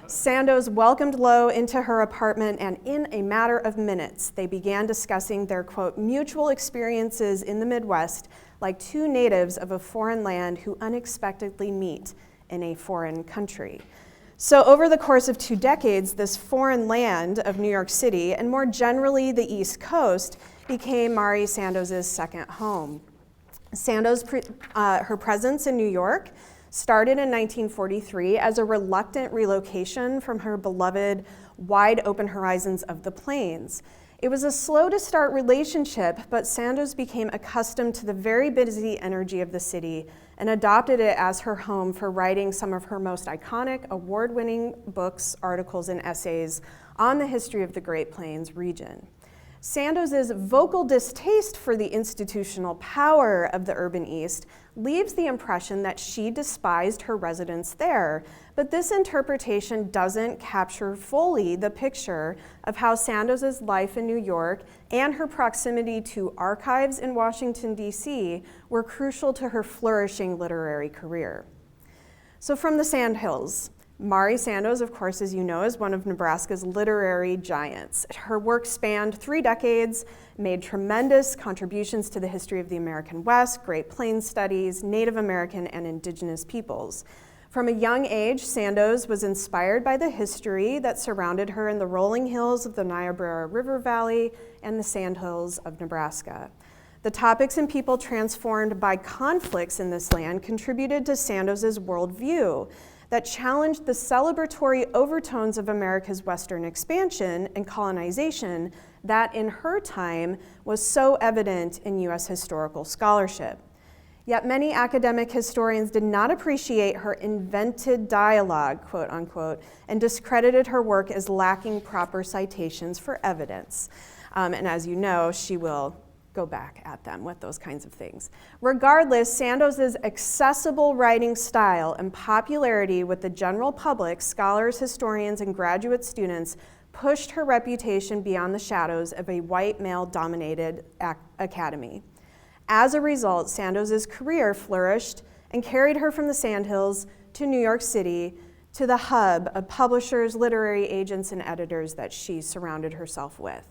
Sandoz welcomed Lowe into her apartment, and in a matter of minutes, they began discussing their, quote, mutual experiences in the Midwest, like two natives of a foreign land who unexpectedly meet in a foreign country. So over the course of 2 decades, this foreign land of New York City, and more generally the East Coast, became Mari Sandoz's second home. Sandoz, her presence in New York started in 1943 as a reluctant relocation from her beloved wide open horizons of the plains. It was a slow to start relationship, but Sandoz became accustomed to the very busy energy of the city and adopted it as her home for writing some of her most iconic, award-winning books, articles, and essays on the history of the Great Plains region. Sandoz's vocal distaste for the institutional power of the urban East leaves the impression that she despised her residence there, but this interpretation doesn't capture fully the picture of how Sandoz's life in New York and her proximity to archives in Washington, D.C. were crucial to her flourishing literary career. So from the Sandhills, Mari Sandoz, of course, as you know, is one of Nebraska's literary giants. Her work spanned 3 decades, made tremendous contributions to the history of the American West, Great Plains studies, Native American and Indigenous peoples. From a young age, Sandoz was inspired by the history that surrounded her in the rolling hills of the Niobrara River Valley and the Sandhills of Nebraska. The topics and people transformed by conflicts in this land contributed to Sandoz's worldview that challenged the celebratory overtones of America's Western expansion and colonization that in her time was so evident in US historical scholarship. Yet many academic historians did not appreciate her invented dialogue, quote unquote, and discredited her work as lacking proper citations for evidence. And as you know, she will go back at them with those kinds of things. Regardless, Sandoz's accessible writing style and popularity with the general public, scholars, historians, and graduate students pushed her reputation beyond the shadows of a white male-dominated academy. As a result, Sandoz's career flourished and carried her from the Sandhills to New York City, to the hub of publishers, literary agents, and editors that she surrounded herself with.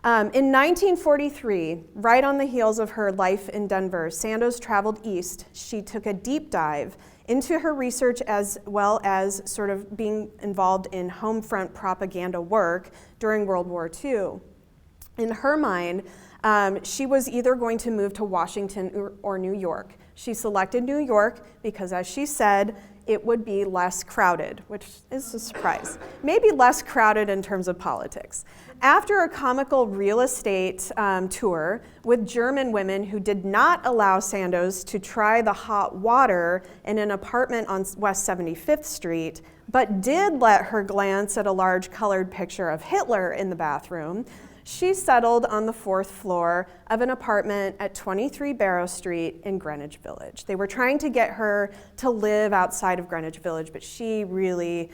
In 1943, right on the heels of her life in Denver, Sandoz traveled east. She took a deep dive into her research as well as sort of being involved in home front propaganda work during World War II. In her mind, she was either going to move to Washington or New York. She selected New York because, as she said, it would be less crowded, which is a surprise. Maybe less crowded in terms of politics. After a comical real estate tour with German women who did not allow Sandoz to try the hot water in an apartment on West 75th Street, but did let her glance at a large colored picture of Hitler in the bathroom, she settled on the 4th floor of an apartment at 23 Barrow Street in Greenwich Village. They were trying to get her to live outside of Greenwich Village, but she really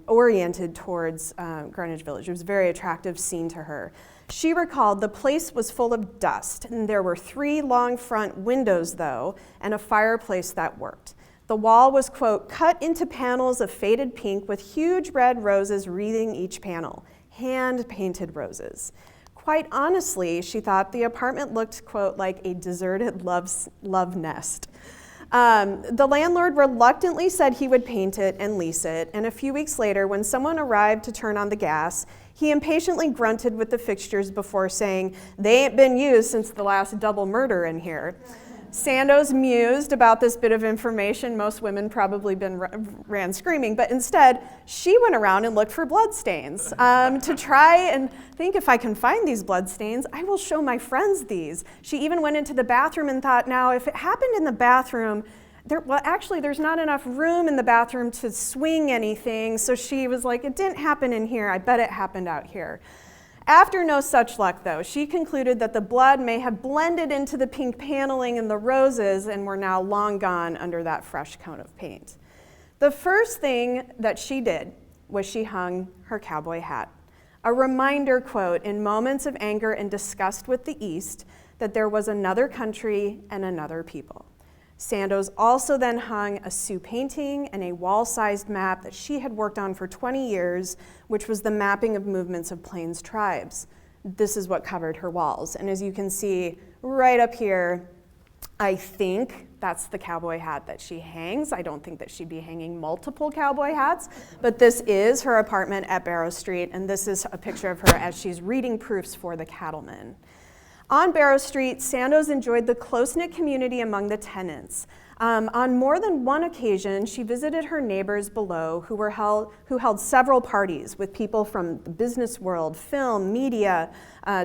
oriented towards Greenwich Village. It was a very attractive scene to her. She recalled the place was full of dust, and there were 3 long front windows, though, and a fireplace that worked. The wall was, quote, cut into panels of faded pink with huge red roses wreathing each panel. Hand-painted roses. Quite honestly, she thought the apartment looked, quote, like a deserted love nest. The landlord reluctantly said he would paint it and lease it, and a few weeks later, when someone arrived to turn on the gas, he impatiently grunted with the fixtures before saying, "They ain't been used since the last double murder in here." Sandoz mused about this bit of information. Most women probably ran screaming, but instead, she went around and looked for bloodstains to try and think, if I can find these bloodstains, I will show my friends these. She even went into the bathroom and thought, now, if it happened in the bathroom, there's not enough room in the bathroom to swing anything, so she was like, it didn't happen in here, I bet it happened out here. After no such luck, though, she concluded that the blood may have blended into the pink paneling and the roses and were now long gone under that fresh coat of paint. The first thing that she did was she hung her cowboy hat. A reminder, quote, in moments of anger and disgust with the East, that there was another country and another people. Sandoz also then hung a Sioux painting and a wall-sized map that she had worked on for 20 years, which was the mapping of movements of Plains tribes. This is what covered her walls. And as you can see right up here, I think that's the cowboy hat that she hangs. I don't think that she'd be hanging multiple cowboy hats, but this is her apartment at Barrow Street, and this is a picture of her as she's reading proofs for the cattlemen. On Barrow Street, Sandoz enjoyed the close-knit community among the tenants. On more than one occasion, she visited her neighbors below who held several parties with people from the business world, film, media,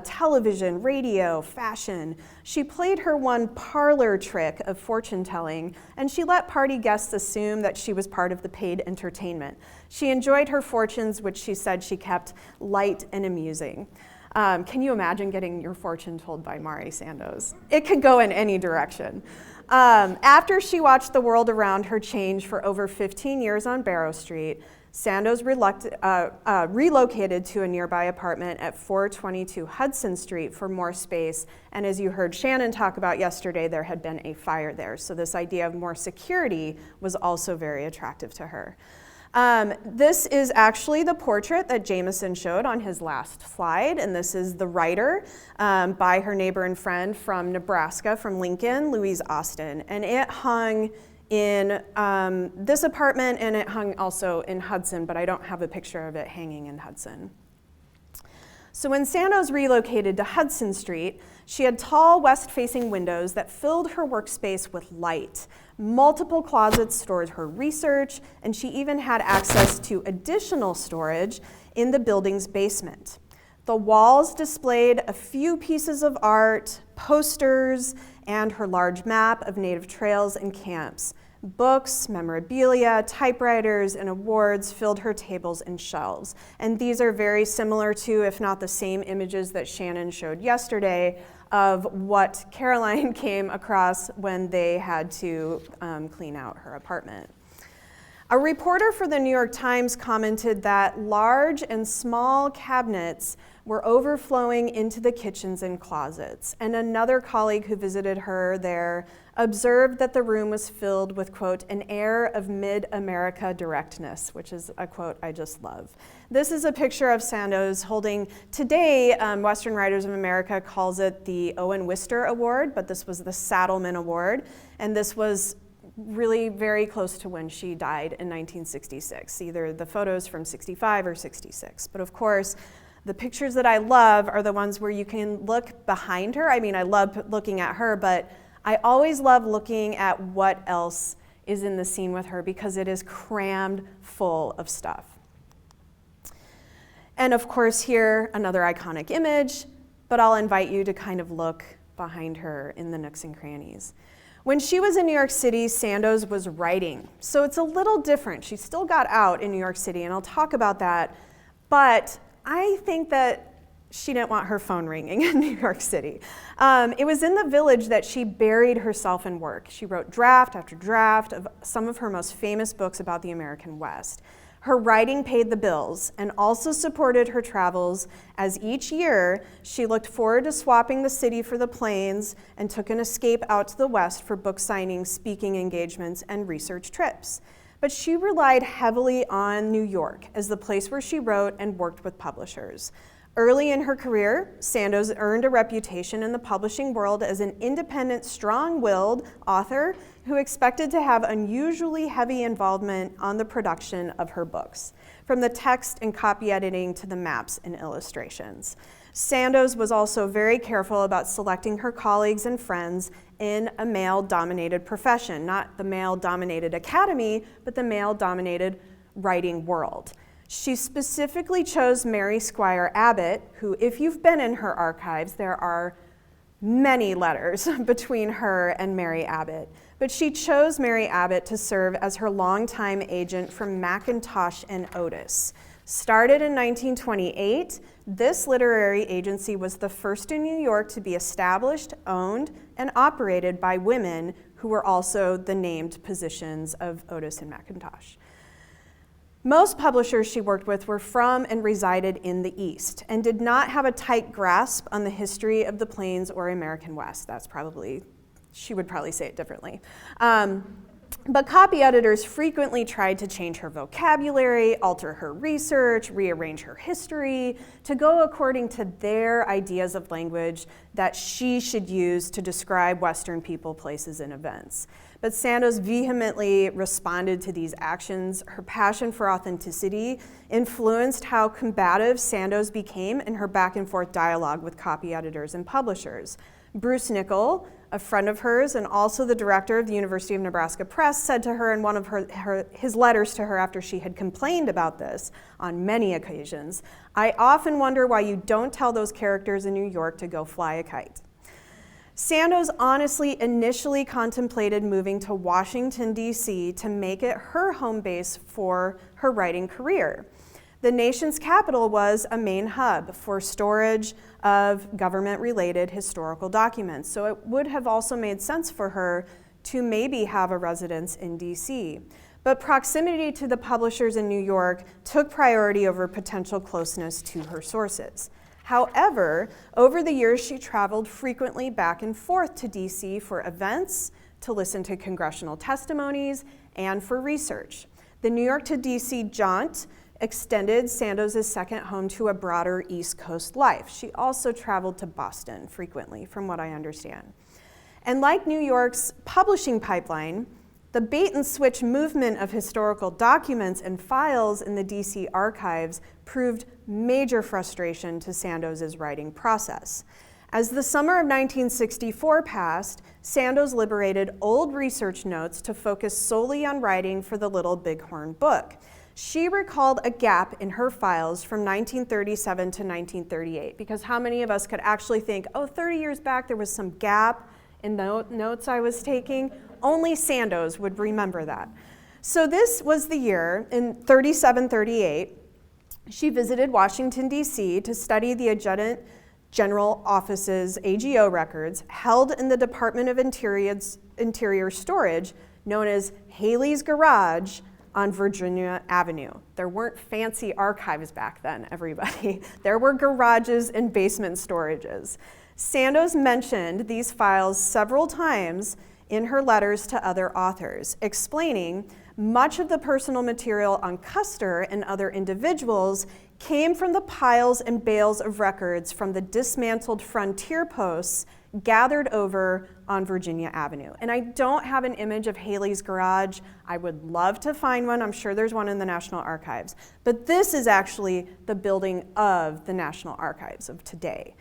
television, radio, fashion. She played her one parlor trick of fortune-telling, and she let party guests assume that she was part of the paid entertainment. She enjoyed her fortunes, which she said she kept light and amusing. Can you imagine getting your fortune told by Mari Sandoz? It could go in any direction. After she watched the world around her change for over 15 years on Barrow Street, Sandoz relocated to a nearby apartment at 422 Hudson Street for more space. And as you heard Shannon talk about yesterday, there had been a fire there. So this idea of more security was also very attractive to her. This is actually the portrait that Jamison showed on his last slide, and this is the writer by her neighbor and friend from Nebraska, from Lincoln, Louise Austin. And it hung in this apartment, and it hung also in Hudson, but I don't have a picture of it hanging in Hudson. So when Sandoz relocated to Hudson Street, she had tall west-facing windows that filled her workspace with light. Multiple closets stored her research, and she even had access to additional storage in the building's basement. The walls displayed a few pieces of art, posters, and her large map of native trails and camps. Books, memorabilia, typewriters, and awards filled her tables and shelves. And these are very similar to, if not the same images that Shannon showed yesterday of what Caroline came across when they had to clean out her apartment. A reporter for the New York Times commented that large and small cabinets were overflowing into the kitchens and closets. And another colleague who visited her there observed that the room was filled with, quote, an air of mid-America directness, which is a quote I just love. This is a picture of Sandoz holding, today, Western Writers of America calls it the Owen Wister Award, but this was the Saddleman Award, and this was really very close to when she died in 1966, either the photos from 65 or 66. But of course, the pictures that I love are the ones where you can look behind her. I mean, I love looking at her, but I always love looking at what else is in the scene with her because it is crammed full of stuff. And of course here, another iconic image, but I'll invite you to kind of look behind her in the nooks and crannies. When she was in New York City, Sandoz was writing. So it's a little different. She still got out in New York City, and I'll talk about that. But I think that she didn't want her phone ringing in New York City. It was in the Village that she buried herself in work. She wrote draft after draft of some of her most famous books about the American West. Her writing paid the bills and also supported her travels, as each year she looked forward to swapping the city for the plains and took an escape out to the West for book signings, speaking engagements, and research trips. But she relied heavily on New York as the place where she wrote and worked with publishers. Early in her career, Sandoz earned a reputation in the publishing world as an independent, strong-willed author who expected to have unusually heavy involvement on the production of her books, from the text and copy editing to the maps and illustrations. Sandoz was also very careful about selecting her colleagues and friends in a male-dominated profession, not the male-dominated academy, but the male-dominated writing world. She specifically chose Mary Squire Abbott, who, if you've been in her archives, there are many letters between her and Mary Abbott. But she chose Mary Abbott to serve as her longtime agent for Macintosh and Otis. Started in 1928, this literary agency was the first in New York to be established, owned, and operated by women who were also the named positions of Otis and McIntosh. Most publishers she worked with were from and resided in the East and did not have a tight grasp on the history of the Plains or American West. She would probably say it differently. But copy editors frequently tried to change her vocabulary, alter her research, rearrange her history to go according to their ideas of language that she should use to describe Western people, places, and events. But Sandoz vehemently responded to these actions. Her passion for authenticity influenced how combative Sandoz became in her back and forth dialogue with copy editors and publishers. Bruce Nichol, a friend of hers and also the director of the University of Nebraska Press, said to her in one of his letters to her after she had complained about this on many occasions, "I often wonder why you don't tell those characters in New York to go fly a kite." Sandoz honestly initially contemplated moving to Washington, D.C. to make it her home base for her writing career. The nation's capital was a main hub for storage of government-related historical documents, so it would have also made sense for her to maybe have a residence in D.C. But proximity to the publishers in New York took priority over potential closeness to her sources. However, over the years, she traveled frequently back and forth to D.C. for events, to listen to congressional testimonies, and for research. The New York to D.C. jaunt extended Sandoz's second home to a broader East Coast life. She also traveled to Boston frequently, from what I understand. And like New York's publishing pipeline, the bait and switch movement of historical documents and files in the DC archives proved major frustration to Sandoz's writing process. As the summer of 1964 passed, Sandoz liberated old research notes to focus solely on writing for the Little Bighorn book. She recalled a gap in her files from 1937 to 1938, because how many of us could actually think, 30 years back there was some gap in the notes I was taking? Only Sandoz would remember that. So this was the year, in 37-38, she visited Washington, D.C. to study the Adjutant General Office's AGO records held in the Department of Interior Storage, known as Haley's Garage, on Virginia Avenue. There weren't fancy archives back then, everybody. There were garages and basement storages. Sandoz mentioned these files several times in her letters to other authors, explaining much of the personal material on Custer and other individuals came from the piles and bales of records from the dismantled frontier posts gathered over on Virginia Avenue. And I don't have an image of Haley's Garage. I would love to find one. I'm sure there's one in the National Archives. But this is actually the building of the National Archives of today.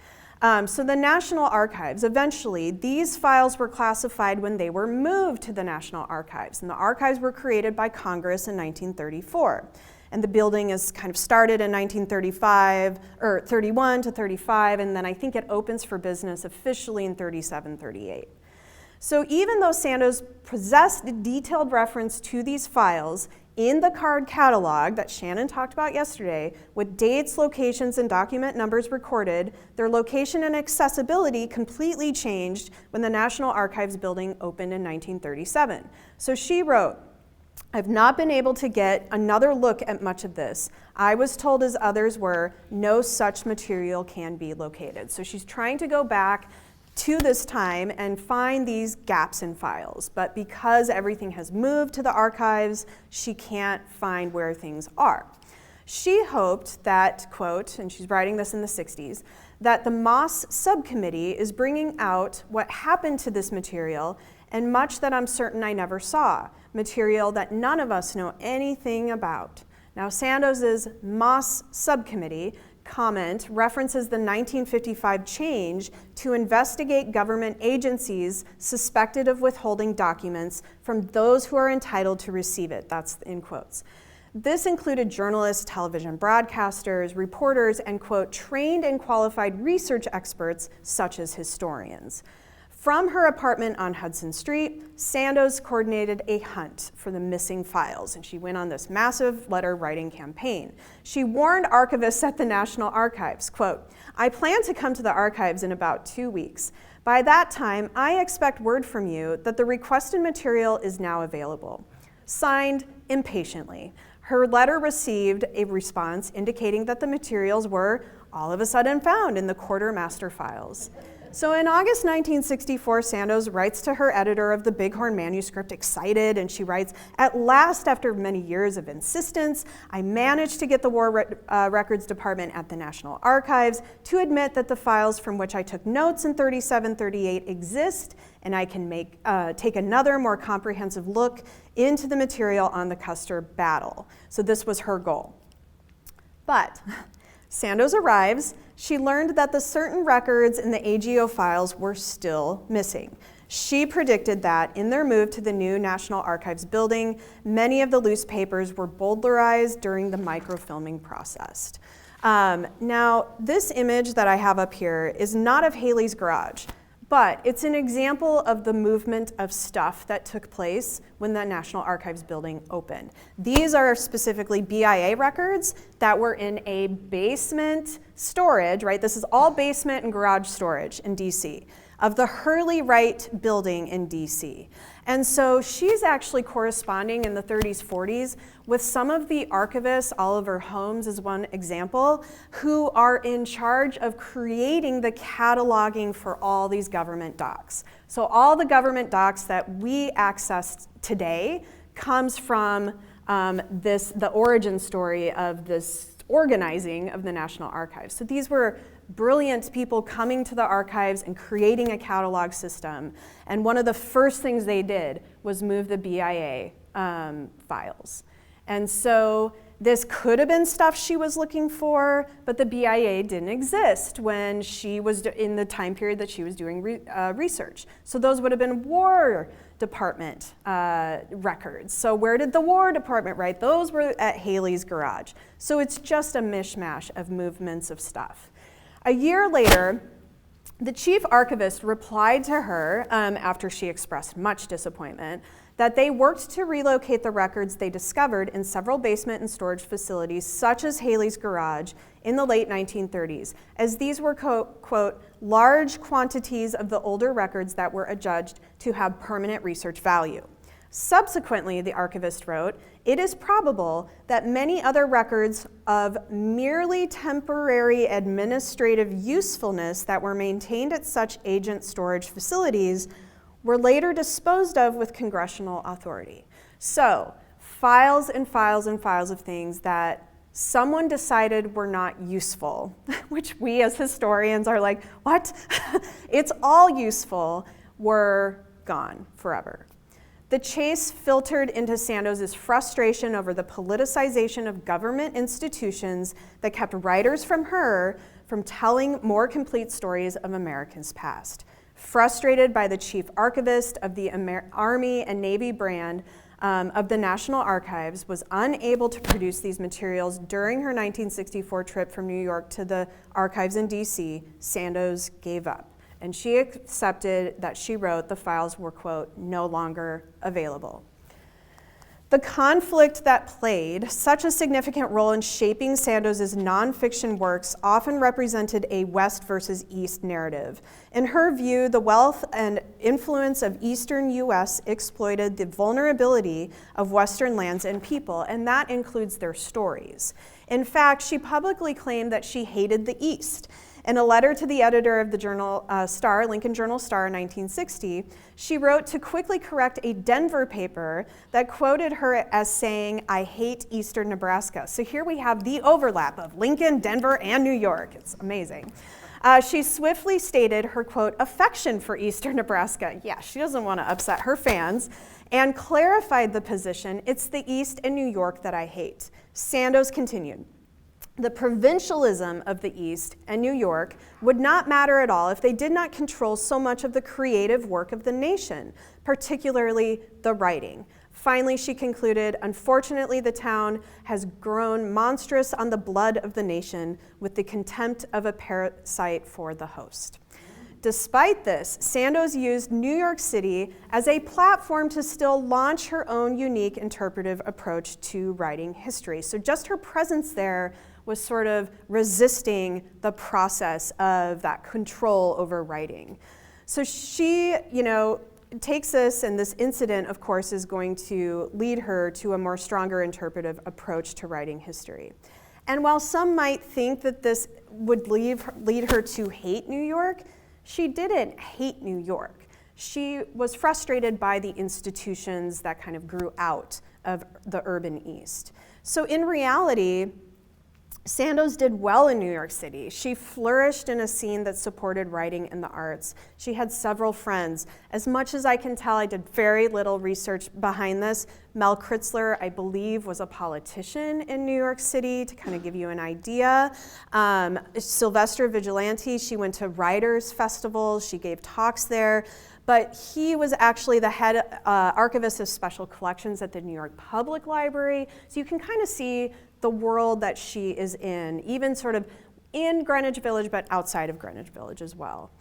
So the National Archives, eventually, these files were classified when they were moved to the National Archives. And the archives were created by Congress in 1934. And the building is kind of started in 1935, or 31 to 35, and then I think it opens for business officially in 37-38. So even though Sandoz possessed detailed reference to these files in the card catalog that Shannon talked about yesterday, with dates, locations, and document numbers recorded, their location and accessibility completely changed when the National Archives building opened in 1937. So she wrote, "I've not been able to get another look at much of this. I was told, as others were, no such material can be located." So she's trying to go back to this time and find these gaps in files. But because everything has moved to the archives, she can't find where things are. She hoped that, quote, and she's writing this in the 60s, that the Moss subcommittee is bringing out what happened to this material and much that I'm certain I never saw, material that none of us know anything about. Now, Sandoz's Moss subcommittee comment references the 1955 change to investigate government agencies suspected of withholding documents from those who are entitled to receive it. That's in quotes. This included journalists, television broadcasters, reporters, and, quote, trained and qualified research experts such as historians. From her apartment on Hudson Street, Sandoz coordinated a hunt for the missing files, and she went on this massive letter writing campaign. She warned archivists at the National Archives, quote, "I plan to come to the archives in about 2 weeks. By that time, I expect word from you that the requested material is now available. Signed, Impatiently." Her letter received a response indicating that the materials were all of a sudden found in the quartermaster files. So in August 1964, Sandoz writes to her editor of the Bighorn manuscript, excited, and she writes, "At last, after many years of insistence, I managed to get the War Records Department at the National Archives to admit that the files from which I took notes in 37-38 exist, and I can take another more comprehensive look into the material on the Custer battle." So this was her goal. But Sandoz arrives. She learned that the certain records in the AGO files were still missing. She predicted that in their move to the new National Archives building, many of the loose papers were bowdlerized during the microfilming process. Now, this image that I have up here is not of Haley's garage, but it's an example of the movement of stuff that took place when the National Archives building opened. These are specifically BIA records that were in a basement storage, right? This is all basement and garage storage in DC, of the Hurley Wright building in DC. And so she's actually corresponding in the 30s, 40s with some of the archivists, Oliver Holmes is one example, who are in charge of creating the cataloging for all these government docs. So all the government docs that we access today comes from the origin story of this organizing of the National Archives. So these were brilliant people coming to the archives and creating a catalog system. And one of the first things they did was move the BIA files. And so this could have been stuff she was looking for, but the BIA didn't exist when she was in the time period that she was doing research. So those would have been War Department records. So where did the War Department write? Those were at Haley's garage. So it's just a mishmash of movements of stuff. A year later, the chief archivist replied to her, after she expressed much disappointment, that they worked to relocate the records they discovered in several basement and storage facilities, such as Haley's garage, in the late 1930s, as these were, quote, large quantities of the older records that were adjudged to have permanent research value. Subsequently, the archivist wrote, "It is probable that many other records of merely temporary administrative usefulness that were maintained at such agent storage facilities were later disposed of with congressional authority." So, files and files and files of things that someone decided were not useful, which we as historians are like, what? It's all useful, were gone forever. The chase filtered into Sandoz's frustration over the politicization of government institutions that kept writers from her from telling more complete stories of America's past. Frustrated by the chief archivist of the Army and Navy brand of the National Archives was unable to produce these materials during her 1964 trip from New York to the archives in DC, Sandoz gave up. And she accepted that she wrote the files were, quote, no longer available. The conflict that played such a significant role in shaping Sandoz's nonfiction works often represented a West versus East narrative. In her view, the wealth and influence of Eastern U.S. exploited the vulnerability of Western lands and people, and that includes their stories. In fact, she publicly claimed that she hated the East. In a letter to the editor of the Journal Star, Lincoln Journal Star in 1960, she wrote to quickly correct a Denver paper that quoted her as saying, "I hate Eastern Nebraska." So here we have the overlap of Lincoln, Denver, and New York. It's amazing. She swiftly stated her, quote, affection for Eastern Nebraska. Yeah, she doesn't want to upset her fans, and clarified the position, "It's the East and New York that I hate." Sandoz continued, "The provincialism of the East and New York would not matter at all if they did not control so much of the creative work of the nation, particularly the writing." Finally, she concluded, "Unfortunately, the town has grown monstrous on the blood of the nation with the contempt of a parasite for the host." Despite this, Sandoz used New York City as a platform to still launch her own unique interpretive approach to writing history. So just her presence there was sort of resisting the process of that control over writing. So she, takes this, and this incident, of course, is going to lead her to a more stronger interpretive approach to writing history. And while some might think that this would lead her to hate New York, she didn't hate New York. She was frustrated by the institutions that kind of grew out of the urban East. So in reality, Sandoz did well in New York City. She flourished in a scene that supported writing and the arts. She had several friends. As much as I can tell, I did very little research behind this. Mel Kritzler, I believe, was a politician in New York City, to kind of give you an idea. Sylvester Vigilante, she went to writers' festivals, she gave talks there. But he was actually the head archivist of special collections at the New York Public Library. So you can kind of see the world that she is in, even sort of in Greenwich Village, but outside of Greenwich Village as well.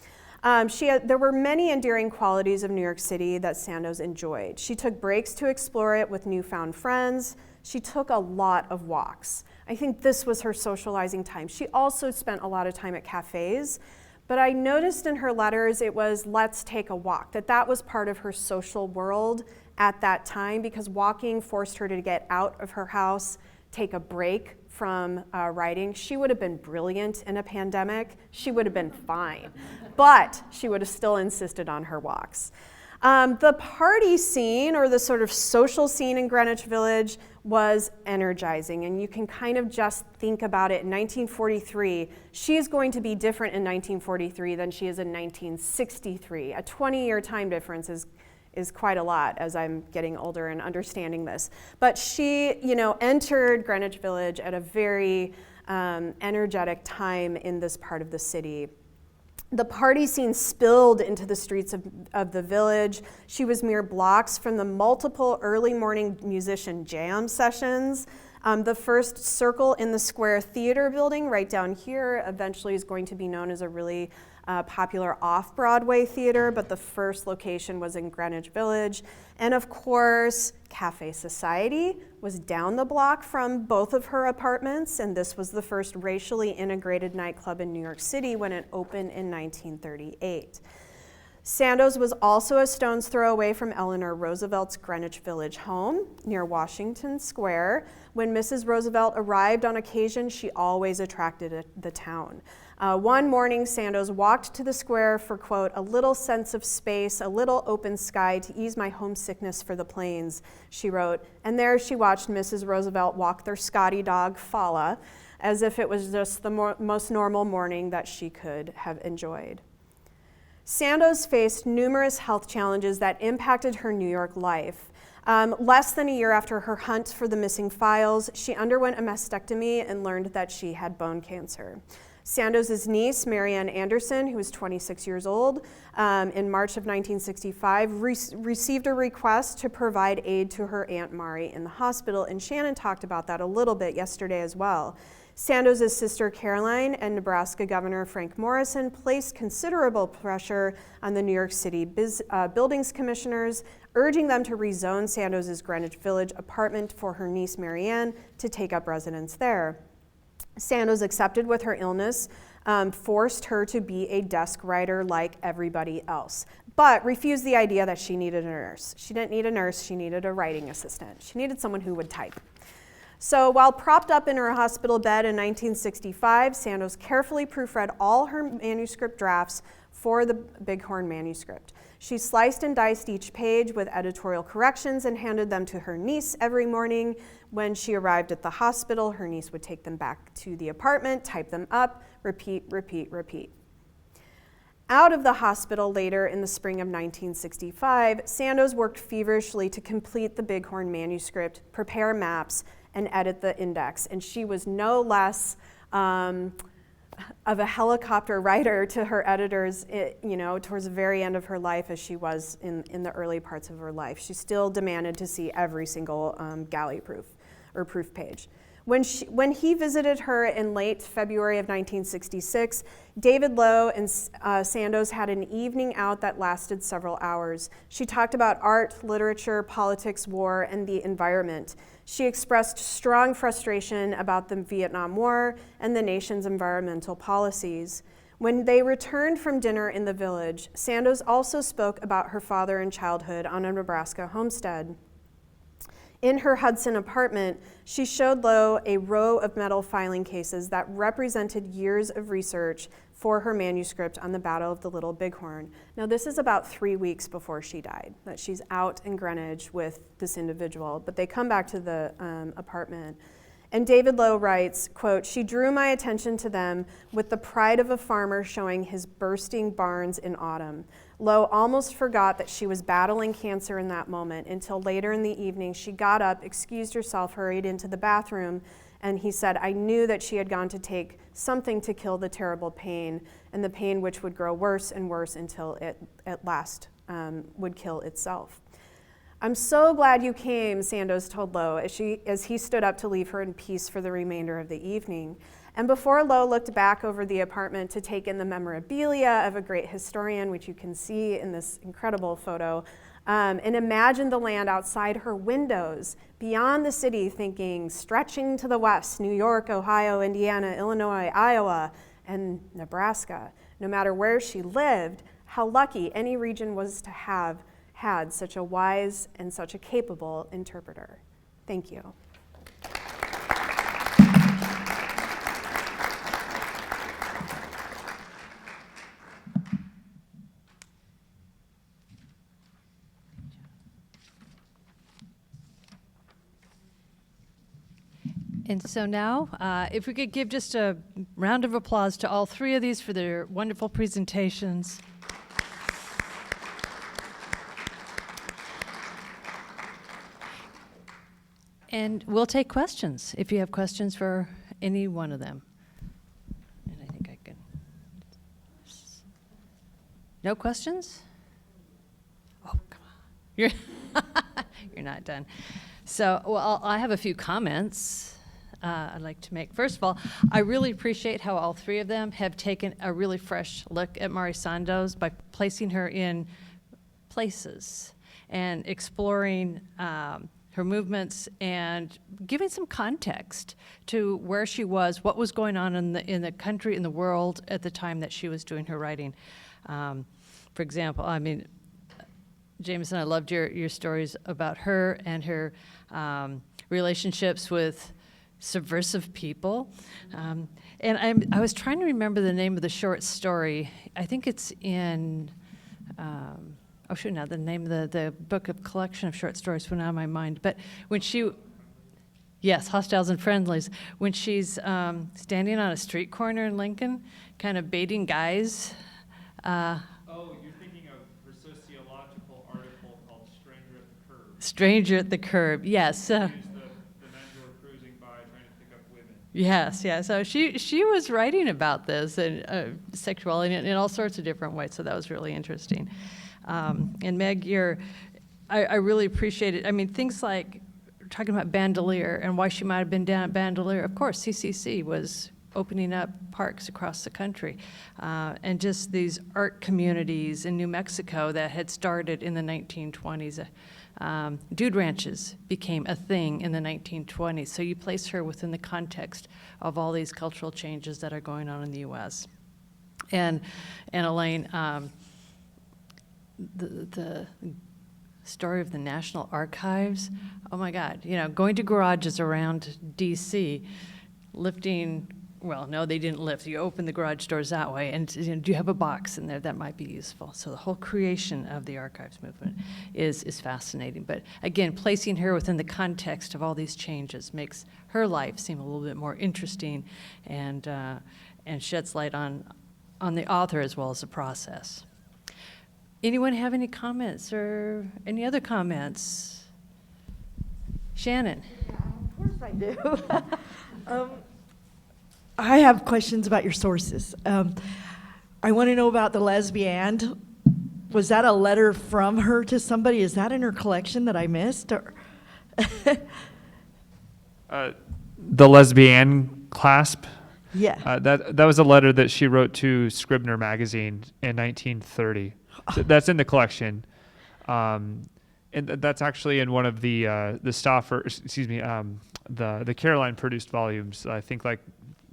There were many endearing qualities of New York City that Sandoz enjoyed. She took breaks to explore it with newfound friends. She took a lot of walks. I think this was her socializing time. She also spent a lot of time at cafes, but I noticed in her letters it was, let's take a walk, that was part of her social world at that time, because walking forced her to get out of her house, take a break from writing. She would have been brilliant in a pandemic. She would have been fine, but she would have still insisted on her walks. The party scene, or the sort of social scene in Greenwich Village, was energizing, and you can kind of just think about it. In 1943, she is going to be different in 1943 than she is in 1963. A 20-year time difference is quite a lot as I'm getting older and understanding this. But she, entered Greenwich Village at a very energetic time in this part of the city. The party scene spilled into the streets of the village. She was mere blocks from the multiple early morning musician jam sessions. The first Circle in the Square Theater building right down here eventually is going to be known as a really popular off-Broadway theater, but the first location was in Greenwich Village. And of course, Cafe Society was down the block from both of her apartments, and this was the first racially integrated nightclub in New York City when it opened in 1938. Sandoz was also a stone's throw away from Eleanor Roosevelt's Greenwich Village home near Washington Square. When Mrs. Roosevelt arrived on occasion, she always attracted the town. One morning, Sandoz walked to the square for, quote, a little sense of space, a little open sky to ease my homesickness for the plains, she wrote. And there she watched Mrs. Roosevelt walk their Scotty dog, Fala, as if it was just the most normal morning that she could have enjoyed. Sandoz faced numerous health challenges that impacted her New York life. Less than a year after her hunt for the missing files, she underwent a mastectomy and learned that she had bone cancer. Sandoz's niece, Marianne Anderson, who was 26 years old, in March of 1965, received a request to provide aid to her Aunt Mari in the hospital, and Shannon talked about that a little bit yesterday as well. Sandoz's sister Caroline and Nebraska Governor Frank Morrison placed considerable pressure on the New York City buildings commissioners, urging them to rezone Sandoz's Greenwich Village apartment for her niece Marianne to take up residence there. Sandoz accepted with her illness, forced her to be a desk writer like everybody else, but refused the idea that she needed a nurse. She didn't need a nurse, she needed a writing assistant. She needed someone who would type. So while propped up in her hospital bed in 1965, Sandoz carefully proofread all her manuscript drafts for the Bighorn manuscript. She sliced and diced each page with editorial corrections and handed them to her niece every morning. When she arrived at the hospital, her niece would take them back to the apartment, type them up, repeat, repeat, repeat. Out of the hospital later in the spring of 1965, Sandoz worked feverishly to complete the Bighorn manuscript, prepare maps, and edit the index. And she was no less of a helicopter writer to her editors, towards the very end of her life as she was in the early parts of her life. She still demanded to see every single galley proof or proof page. When he visited her in late February of 1966, David Lowe and Sandoz had an evening out that lasted several hours. She talked about art, literature, politics, war, and the environment. She expressed strong frustration about the Vietnam War and the nation's environmental policies. When they returned from dinner in the village, Sandoz also spoke about her father and childhood on a Nebraska homestead. In her Hudson apartment, she showed Lowe a row of metal filing cases that represented years of research for her manuscript on the Battle of the Little Bighorn. Now, this is about 3 weeks before she died, that she's out in Greenwich with this individual, but they come back to the apartment. And David Lowe writes, quote, "She drew my attention to them with the pride of a farmer showing his bursting barns in autumn. Lowe almost forgot that she was battling cancer in that moment until later in the evening she got up, excused herself, hurried into the bathroom, and he said, I knew that she had gone to take something to kill the terrible pain, and the pain which would grow worse and worse until it at last would kill itself." "I'm so glad you came," Sandoz told Lowe as he stood up to leave her in peace for the remainder of the evening. And before Lowe looked back over the apartment to take in the memorabilia of a great historian, which you can see in this incredible photo, and imagine the land outside her windows, beyond the city, thinking, stretching to the west, New York, Ohio, Indiana, Illinois, Iowa, and Nebraska. No matter where she lived, how lucky any region was to have had such a wise and such a capable interpreter. Thank you. And so now, if we could give just a round of applause to all three of these for their wonderful presentations. And we'll take questions if you have questions for any one of them. And I think I can. No questions? Oh, come on. You're not done. So, well, I have a few comments I'd like to make. First of all, I really appreciate how all three of them have taken a really fresh look at Mari Sandoz by placing her in places and exploring her movements and giving some context to where she was, what was going on in the country, in the world at the time that she was doing her writing. For example, I mean, Jamison, I loved your stories about her and her relationships with subversive people. And I was trying to remember the name of the short story. I think it's in, the name of the book of collection of short stories went out of my mind. But when yes, Hostiles and Friendlies, when she's standing on a street corner in Lincoln, kind of baiting guys. You're thinking of her sociological article called Stranger at the Curb. Stranger at the Curb, yes. The men who are cruising by trying to pick up women. Yes, yeah. So she was writing about this and sexuality in all sorts of different ways. So that was really interesting. And Meg, I really appreciate it. I mean, things like talking about Bandelier and why she might have been down at Bandelier. Of course, CCC was opening up parks across the country, and just these art communities in New Mexico that had started in the 1920s. Dude ranches became a thing in the 1920s. So you place her within the context of all these cultural changes that are going on in the U.S. And Elaine, the story of the National Archives, oh my God, going to garages around D.C., lifting, well, no, they didn't lift. You open the garage doors that way, and do you have a box in there that might be useful? So the whole creation of the archives movement is fascinating. But again, placing her within the context of all these changes makes her life seem a little bit more interesting and sheds light on the author as well as the process. Anyone have any comments or any other comments? Shannon. Yeah, of course I do. I have questions about your sources. I want to know about the lesbian. Was that a letter from her to somebody? Is that in her collection that I missed? Or the lesbian clasp. Yeah. That was a letter that she wrote to Scribner magazine in 1930. So that's in the collection, and that's actually in one of the Stauffer, the Caroline produced volumes. I think like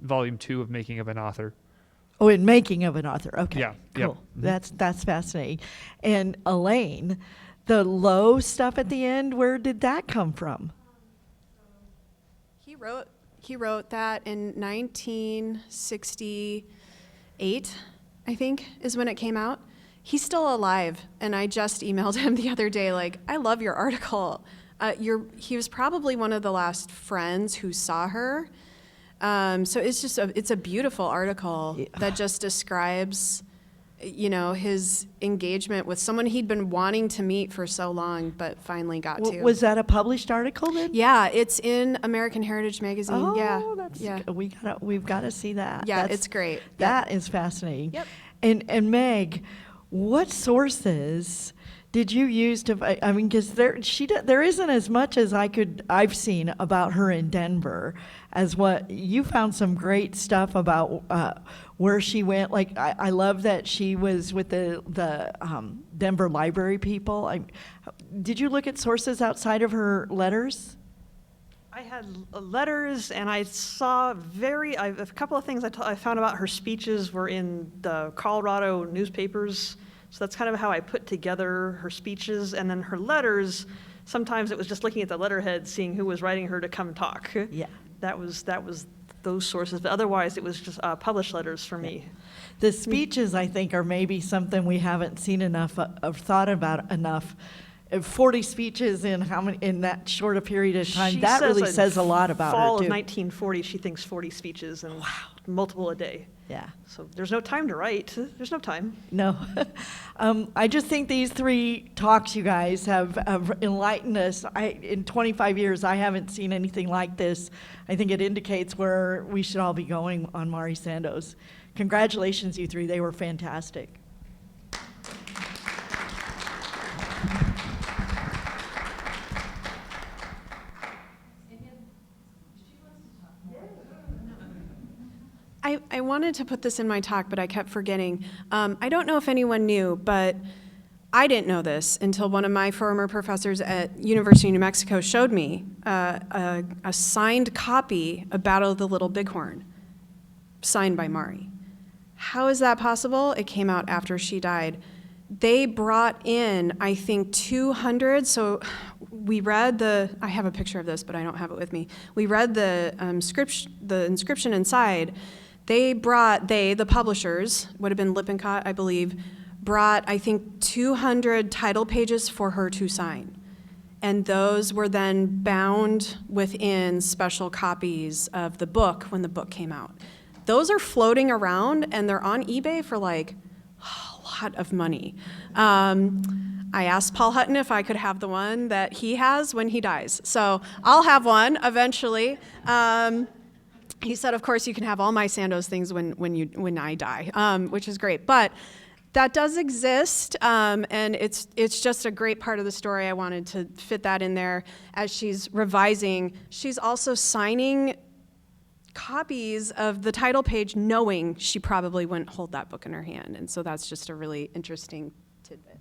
volume 2 of Making of an Author. Oh, in Making of an Author. Okay. Yeah. Cool. Yep. That's fascinating. And Elaine, the low stuff at the end, where did that come from? He wrote that in 1968, I think, is when it came out. He's still alive, and I just emailed him the other day, like, I love your article. He was probably one of the last friends who saw her. So it's a beautiful article that just describes, his engagement with someone he'd been wanting to meet for so long, but finally got to. Was that a published article then? Yeah, it's in American Heritage magazine. Oh, yeah. We've got to see that. Yeah, it's great. That is fascinating. Yep. And Meg, what sources did you use to? I mean, because there isn't as much as I've seen about her in Denver as what you found. Some great stuff about where she went. Like I love that she was with the Denver library people. Did you look at sources outside of her letters? I had letters, and I saw a couple of things I found about her speeches were in the Colorado newspapers. So that's kind of how I put together her speeches. And then her letters, sometimes it was just looking at the letterhead, seeing who was writing her to come talk. Yeah. That was those sources. But otherwise, it was just published letters for me. The speeches, I think, are maybe something we haven't seen enough of, thought about enough. 40 speeches in that short a period of time, that really says a lot about her, fall too. of 1940, she thinks 40 speeches and multiple a day. Yeah. So there's no time to write. There's no time. No. I just think these 3 talks, you guys, have enlightened us. In 25 years, I haven't seen anything like this. I think it indicates where we should all be going on Mari Sandoz. Congratulations, you 3. They were fantastic. I wanted to put this in my talk, but I kept forgetting. I don't know if anyone knew, but I didn't know this until one of my former professors at University of New Mexico showed me a signed copy of Battle of the Little Bighorn, signed by Mari. How is that possible? It came out after she died. They brought in, I think, 200, so we read I have a picture of this, but I don't have it with me. We read the inscription inside. The publishers, would have been Lippincott, I believe, brought, I think, 200 title pages for her to sign. And those were then bound within special copies of the book when the book came out. Those are floating around, and they're on eBay for like a lot of money. I asked Paul Hutton if I could have the one that he has when he dies. So I'll have one eventually. He said, of course, you can have all my Sandoz things when I die, which is great. But that does exist, and it's just a great part of the story. I wanted to fit that in there as she's revising. She's also signing copies of the title page, knowing she probably wouldn't hold that book in her hand. And so that's just a really interesting tidbit.